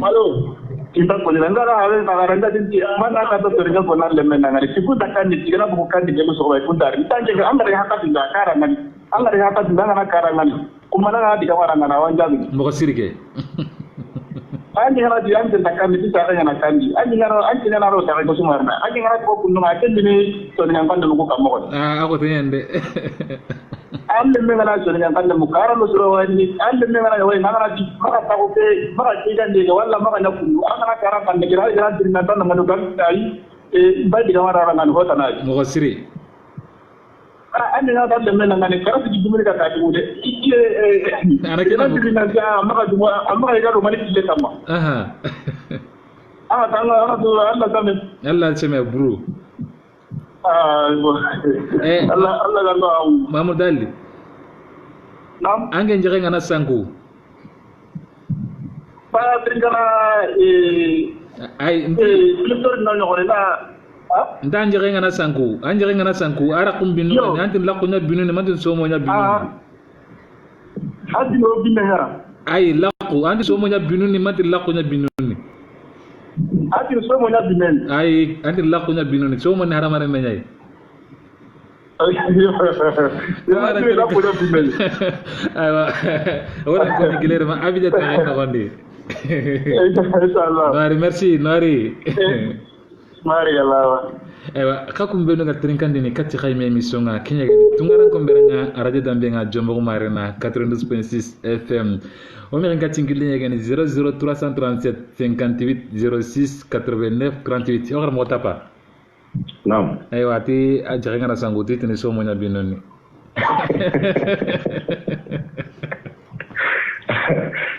halo kita ko ni ngara ave magaranda dinti mana ka to ringa ko nan le menanga ni ku takkan ni tigana ko kan di gemu so bay ku dar tanje ga amare hakka dinga karangan Allah ya hakka dinga na karangan kuma na di kamara ngana wanja bi mo sirike anji ngara di ante takkan ni ta ga na kandi anji ngara ro ta ko sumarna anji ngara ko kunno ma tendi ni to ni ngamba ko kam ko ako to yende alle me ngana so ni ngamba mo kara lo suro wani alle me ngana way ngara di maka ta ko pe maka ti gande ga walla maka na kunno ana kara kan ni gira gira din na tan na do kan tai e ba di kamara ngana hota na mo siri ande na dalle men ngane kara di dumuri ka taati wude ana kina di na ja maka du amma ga do mani le tamma ana do Allah tamen Allah cheme bro Allah ga do Mamadou Dalli nam ange njere ngana sanku ba tringana ay cliptor na ngore na nda njere ngana sanku ara kumbinu antin lakunya binu ne mantin somo nya binu adi no binne hara ay laqu antin somo nya binu ne mantin lakunya binu ne adi somo nya binne ay antin lakunya binu ne somo ne haramare me nyai aywa wala ko ni gilere ma abida ta na gondi inshallah merci nari mari Allah ewa kakum beno ga trinkandi ni katti khayme emission nga kenya gani tungaran ko berenga radio dambe nga jombo marina 92.6 FM o mi nga tingili ngani 00337 58 06 89 38 o mo tapa nam ewa ti ajare nga sanguti tini so mo nya binoni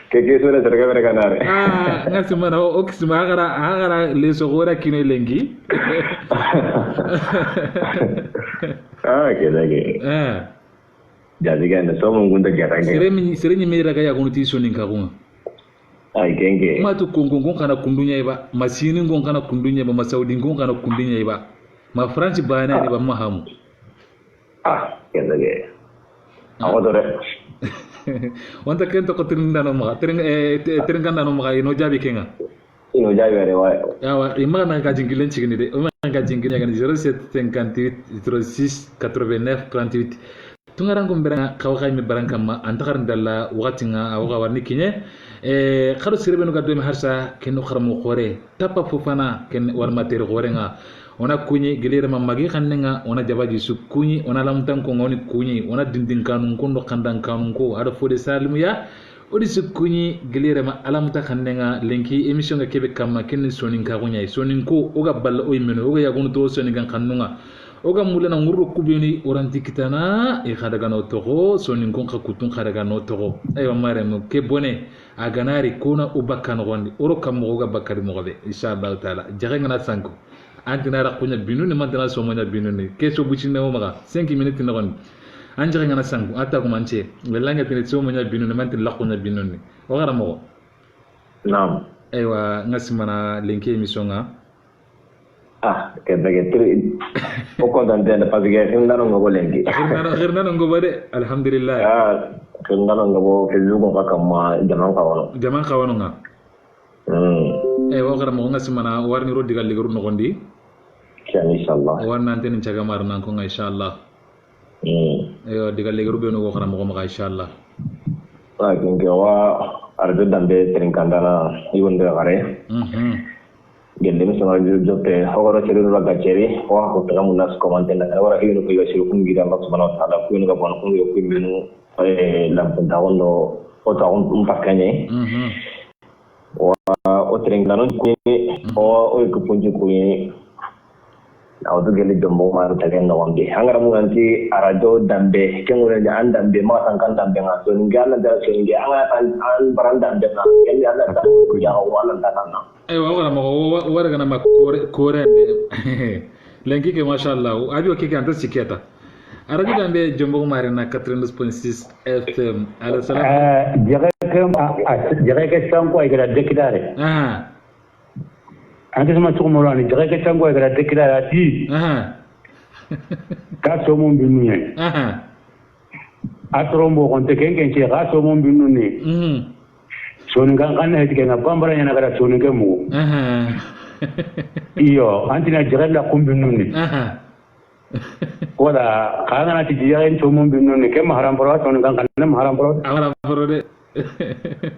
keke so na terga mere kanare ngasi mana o kisma agara leso gora kino lengi keda ke jadi kan so mo gunda jaranga sereni me raga ya kunuti so ninka kunga ay genge ma to kongon kana kundunya iba masini ngon kana kundunya iba masaudi ngon kana kundunya iba ma france bana ni ba mahamu keda ke awadore wanta kento ko tirinda no ma tiringa no ma ino jabi kenga ino jabi re wa yawa imma na ka jingilen chigini de o ma ka jingilen ngani 07 58 06 89 38 tungarango mberanga kawakay mi barankama antakar ndalla wakati nga awaga warni kinye kharo sirbe no gaddo mi harsa kenno kharmo khore tappa fofana ken war materi khore nga ona kunyi gilere mamagi khannenga ona jabaji su kunyi ona lamtan ko ngoni kunyi ona dindin kanun ko ndo kandan kanun ko ada fode salimu ya odi su kunyi gilere ma alamta khannenga lenki emission ga kebe kamma ken sonin ka kunya sonin ko oga balla o yimeno oga yagunu to sonin kan kannunga oga mulana ngurro kubeni oranti kitana e khadaga no togo sonin kon ka kutun khadaga no togo aywa mare mo ke bone aganari kona ubakkan gondi oro kam mo oga bakari mo be inshallah taala jage ngana sanko antina rakunya binuni mantana somonya binuni keso bucine o maga 5 minutes na gondi anjage ngana sanko ata ko manche welanga tene somonya binuni mantin lakunya binuni o gara mo nam aywa ngasimana lenki emission nga keda ke tri o kontan de parce que ngano ngo lengi ngirna ngo bade alhamdulillah ngano ngo facebook ko kam jaman kawano nga o gara mo ngasimana warni ro digal ligaru no gondi inshallah warna antene caga mar nan ko nga inshallah digal ligaru be no gara mo ma inshallah kinge wa arde dambe trinkandana yonde gare gelle mi sama jotte hawara chere ro ga chere wa ko ta mun nas commenter na wara hiyo ko yasiru kun gida Allah subhanahu wa ta'ala ko no ga bon ko yo ko menu lam ta wono o ta on pakane wa o trinkandana ko ko punji ko awdu gelle jombo ma ta gen no wonde hangara mu anti arajo dambe kengure ja andambe ma sankan dambe nga so ngala da so ngi an baranda dambe na gelle Allah ta ko ya wala ta na wala mo wara gana ma kore lenki ke mashallah abi o kike anta siketa arajo dambe jombo ma rena 92.6 FM ala salam jere ke sanko ay gara dekidare antes ma tuko morani jere ke sanko ay gara dekidare ati ka so mon binu ne atrombo konte kenken che ga so mon binu ne soni kan kan heti kenga bambara yana gara soni ke mu iyo antina jirella kumbinuni wala kana ti jiyan to mun binuni ke maharam baro soni kan kan maharam baro de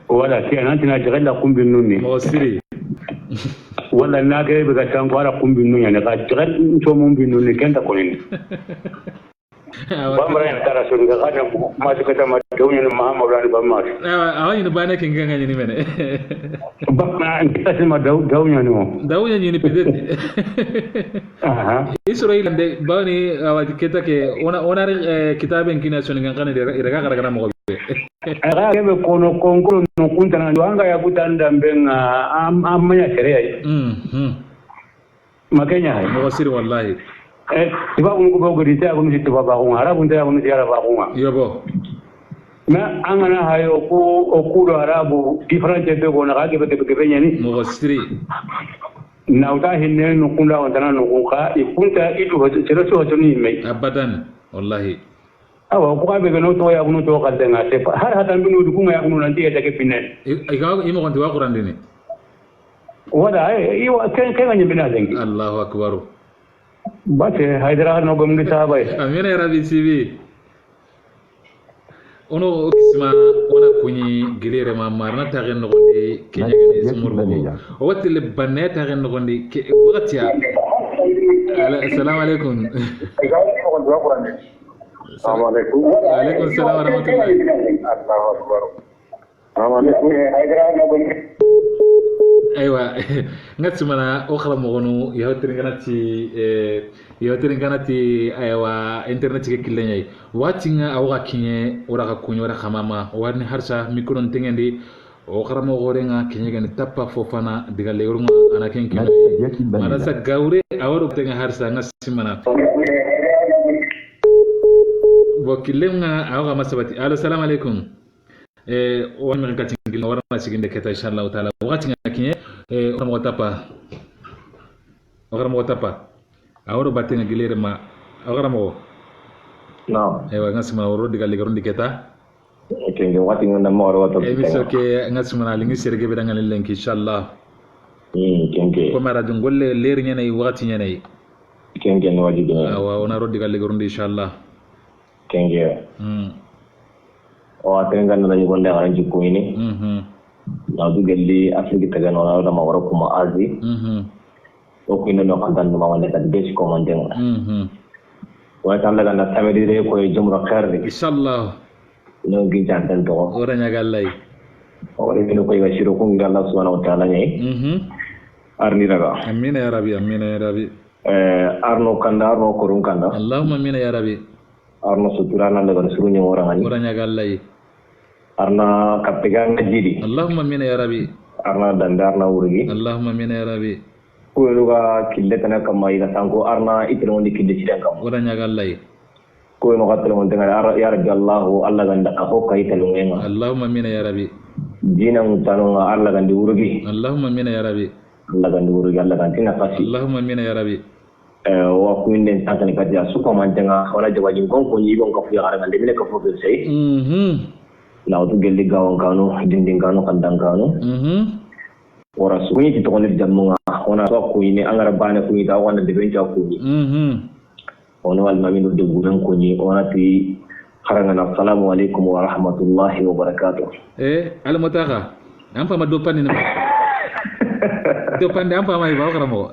wala ke antina jirella kumbinuni mo siri wala nage be ga tangwara kumbinuni ne ka jiran to mun binuni kenta kolini bambara yana tara soni kan kan ma ta kata ma dawnya Muhammad ali bamma awa ni bana kin ganga ni mene bakna kita sama dawnya ni pedete Israel de bani awa kita ke ona kitaben kina soni kan kan iraga gara mo aga ke kono konkolo no kuntana wanga ya kutanda mbenga amanya sheria makenya mo siri wallahi tiba ko godi ta ko ni tiba ba ko arabu ta ko ni yara ba ko yobo na angana hayo ko okudo arabu different be ko na ga be nyani mo siri na uta hinne no kunda on tan no ka ikunta idu ho cero so ni mai abadan wallahi awa ko ka be no to ya ko no to ka denga te har hatan binu du kuma ya ko nanti ya take pinnen igaw imo konti wa qur'an dini wada ai wa kan ngani bina dengi Allahu akbar bate Hyderabad no gomni sabai amina ya rabbi sibi ono kisma ona kunyi gilere ma marna tagen no gondi kenya gani sumurgo o watti le banne tagen no gondi waqti ya assalamu alaikum assalamu alaikum wa alaikum assalam wa rahmatullahi Allahu akbar assalamu alaikum Hyderabad no gomni aywa ngati mana okhra mo gonu yawtirin ganati aywa internet ke kilenyay watinga awga kinye ora ka kunyo ora khamama warni harsa mikron tengendi okhra mo gorenga kinye gani tappa fofana diga leurunga ana ken kinye marasa gaure awro tenga harsa ngasi mana bokilenga awga masabati allo salam alaikum wani mi kati ngil warna siginde keta inshallah taala wakati ngakinye ogara mo tapa awro batenga gilere ma ogara mo no ewa ngasima woro diga ligarundi keta kenge wati ngana mo ro to emiso ke ngasima na lingi serge be dangal lenki inshallah kenge ko mara jongolle leer nyane wakati nyane kenge no waji dina awa ona ro diga ligarundi inshallah kenge o atenga na ni golle aranji ko ini na du gelli afriki tagano na ma wara kuma azi o ko ino kan tan ma wala tan bes ko man den wa tan daga na tamedi re ko jumra khair inshallah no gi jantan to ora nya gallay o re ko ga shiro ko ngi Allah subhanahu wa ta'ala ne arni daga amina ya rabbi arno kanda arno korun kanda allahumma amina ya rabbi arno sutura na daga surunya orang ani ora nya gallay arna kapegang najiri Allahumma amina ya rabbi arna dandarna urgi Allahumma amina ya rabbi ko luga kille kana kamai ga sanko arna itro ni kille sidan kam wala nyaga Allah ko no gatlo mon tengara ya rabbi Allah ganda ka ho kai talunga Allahumma amina ya rabbi dinang tanonga Allah gandi urgi Allahumma amina ya rabbi Allah gandi urgi Allah ganti na fasi Allahumma amina ya rabbi wa kuinden tantani kadiya suko man tenga wala jawaji gonko ni gonko fi aranga de mine ko fo sey na utu gelli gawon kanu dindin kanu kandan kanu ora suni ti to ne jamunga ona so ko ni angara bana ko ni da wona de benja ko ni ono wal maminu de guran ko ni ona ti haranga assalamu alaikum wa rahmatullahi wa barakatuh al mutaqa am fa ma do panni do pande am fa mai ba karamo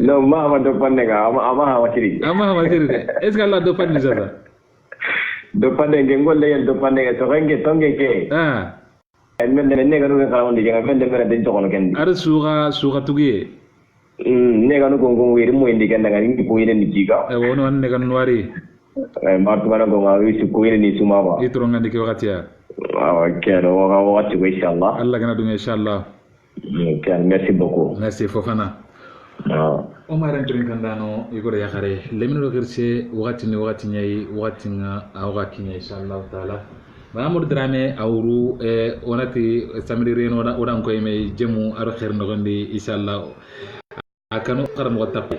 no ma do pande ga ama ha wachiri de est ce que Allah do pande jada do pande ngol le do pande ga to range tonge ke en men ne ga no ga wondi ga men de mera den to kono kendi ar suga tugiye ne ga no gongo wiri mo indi ganda ga ngi ko yene ni jiga wono an ne ga no wari ma to bana go ma wi su ko yene ni suma ba itro ngandi ke wakati ya okay do ga wakati ko inshallah Allah gana dunga inshallah okay merci beaucoup merci fofana o maran trin kandano igoro yakare lemino gerse wakati ni wakati nyai wakati nga awga kinya inshallah taala Mamour Dramé awru onati samedi reno odan ko yeme jemu aro khair no gondi inshallah akano karam ko tapé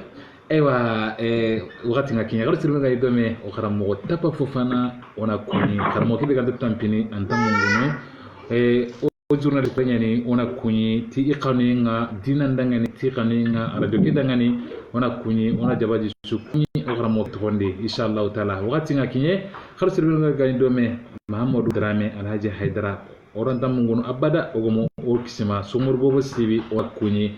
ewa wakati nga kinya garo sirbe ngay dome o karam ko tappa fofana ona kuni karamo kibe gantu tampini antamunguno journal peñani ona kuñi ti i xanuyenga dinandangani ti xanuyenga radio ke dangani ona kuñi ona jabaji su kuñi o xaramo toxondi inchallahu taala waxatinga kiñe xar sirbenga gani dome mahamadou drame alhaji haydara orantamungunu abada ogomo o kisima somor bobo sibi o kuñi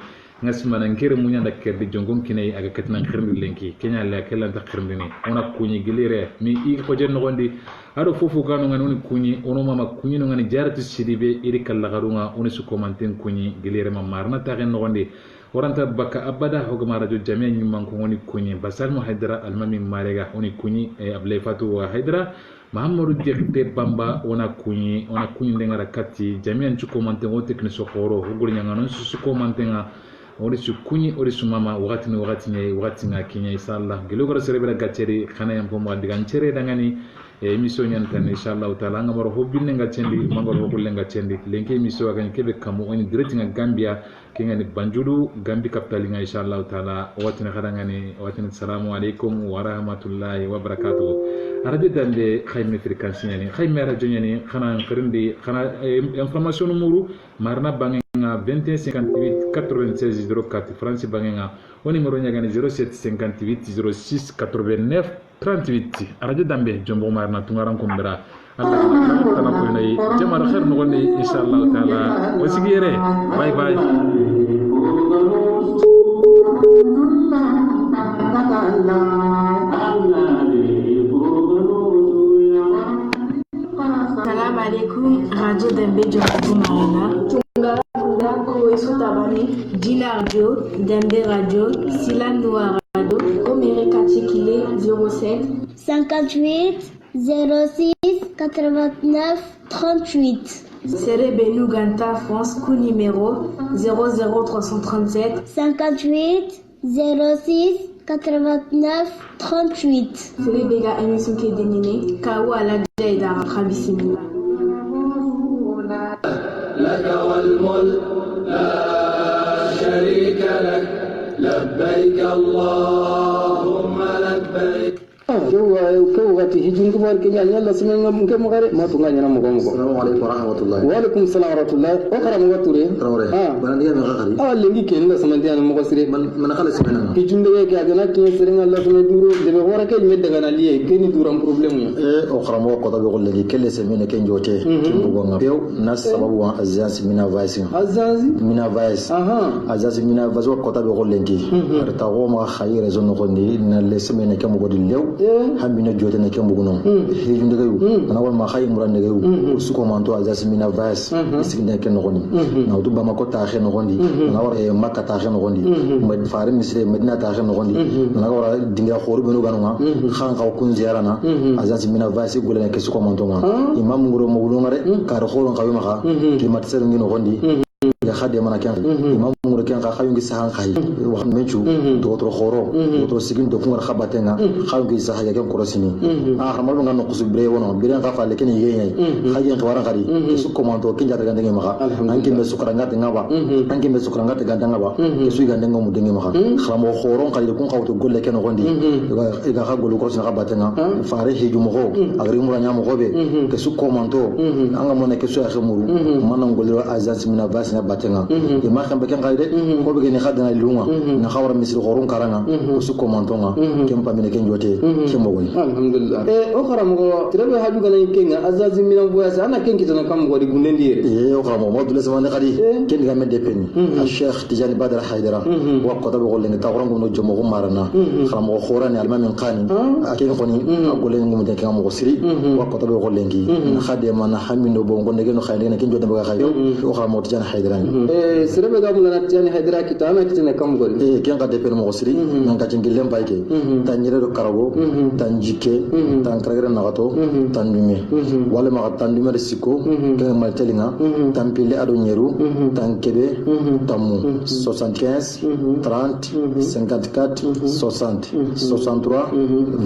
ngasmana ngere muñanda kerdi jongon kinay aga katina khirndi lenki kenya la kelanta khirndi ni ona kuñi gilire mi i ko jenno gondi ado fofu kanu ngani oni kuñi ono mama kuñi no ngani jarati sidibe iri kala garunga oni su commenten kuñi gilire ma marna tagen no gondi oranta baka abada hogama radio jamia nyumman ko oni kuñi basal mo haydara almami marega oni kuñi e ablay fatu wa haydara mahamadou diakte bamba ona kuñi ndengara katti jamia ci commenten o technique khoro hugul nyanga non su commenten ori su kuñi ori su mama wakati nga kinya inshallah gelogora serebera gacceri khana yam pomo digan cere dangani émission ñantan inshallah taala ngamaro hobbinne ngaccendi mangoro hokulle ngaccendi lenke émission agani kebe kamu oni direct nga Gambia kengani Banjulu Gambi capital nga inshallah taala watina khadangani watina assalamu alaikum wa rahmatullahi wa barakatuh radio dande khayme fréquence ñani khayme radio ñani khana khirindi khana information muru marna bangi 21 58 96 04 France bangenga o numéro ñagani 07 58 06 89 38 radio dambe jombo marna tungaran kumbira Allah tana ko nay jamara khair no gonni inshallah taala wasigere bye bye Salam alaikum radio dambe jombo marna Dina Radio, Dembe Radio, Silanoa Radio, Omere Kachikile 07 58 06 89 38. Serebenu Ganta France, coup numéro 00337 58 06 89 38. Serebega émission qui est dénommée Kawa la Jaida Rabisimila. لك والملك لا شريك لك لبيك اللهم لبيك كوغاتي هجون كبار كيان يلا سمعنا ممكن مغاري ما تغني أنا مقام السلام عليكم ورحمة الله وعليكم السلام ورحمة الله وقرأ مغتوري بلندية من غاري اللي كي الله سمعنا أنا مغسري من خلص مننا هجون ده كي أجنا كي سرنا الله سمع دورو ده بقولك كي يمد عنا ليه كي ندورم بروبلم أقرأ مغقطة بقول لك كل سمعنا كي نجوته كي بقولنا بيو ناس سببوا أزاز منا فايسين أزاز منا فايس أزاز منا فايس وقطة بقول لك أرتاحوا ما خير زون نقولني نال سمعنا كي مقول اليوم هم بنا جوتنا كم بقولون هيجون دقيقو أنا أول ما خايم مران دقيقو سكوا مانتو أزاز منا فاس سكنا كن نقولي ناوتو بما كوتا آخر نقولي أنا أول ما كتا آخر نقولي مد فارم مثل مدينة آخر نقولي أنا أول دنيا خوري بنو كانوا خان كاو كون زيارنا أزاز منا فاس يقولنا كسكوا مانتو ما إمام مغرو مغلون غير كارخورون كاوي مخا كلمة تسرني نقولي ya khade mana kyan imam mura kyan ka khayun gi sahan khay wa menchu dotro khoro dotro sigin do kungar khabatenga khayun gi saha ya kyan korosini harmal nga no kusu bre wono biran ka fa lekin yeye khayen khawara khari su komando kin jata gandenge maka anki me sukranga tenga ba anki me sukranga te gandanga ba su gandenge mu denge maka khamo khoron khali kun khawto golle ken gondi ga kha golu korosina khabatenga faare heju mo go agri mura nya mo gobe ke su komando anga mona ke su ya khmuru manan goliro azaz mina basina batenga ima khambe kan gaide ko be ni khadana lunga na khawra misri khorun karanga su komantonga kempa mine ken jote kembo woni alhamdulillah o kharam go tirebe haju gana kenga azazi mina boyasa ana ken kitana kam go di gunendire o kharam mo dule zamane khadi ken ga medde pen al sheikh tijani badr haidara wa qada be golle ta khoran go no jomo go marana kharam go khorani al mamin qani akin khoni golle ngum de kam go siri wa qada be golle ngi khade man hamindo bo go ndege no khayne ken jote be ga khayo o kharam mo tijani haidara sirebe ga mun na tijani haidara kitana kitana kam go ken ga de pen mo siri nan ka jingilem bayke tanjire do karago tanjike tan kragre nagato tandume wala ma tandume siko ke maltelinga tampile ado nyeru tankebe tamu 75 30 54 60 63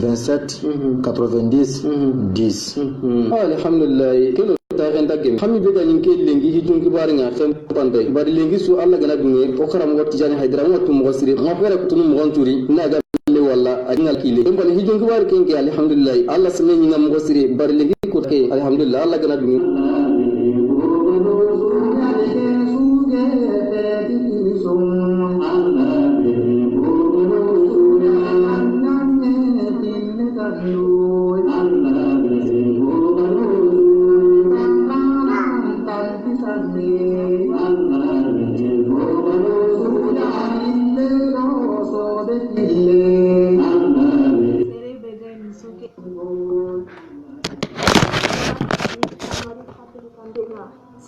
27 90 10 alhamdulillah kelo tagen dagem xami be ganin ke lengi hijun ki bari nga xam pande bari lengi su alla gana dunge o karam wati jani haydara watu mo sire mo fere ko tunu mo gonturi naga le wala agnal kile en bal hijun ki bari kenke alhamdulillah alla sene ngam mo sire bari lengi ko ke alhamdulillah alla gana dunge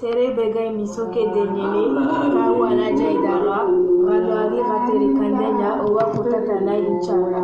tere bega émission ke denyele ka wana jaidara radio ali ratere kandenya owa kutata na inchala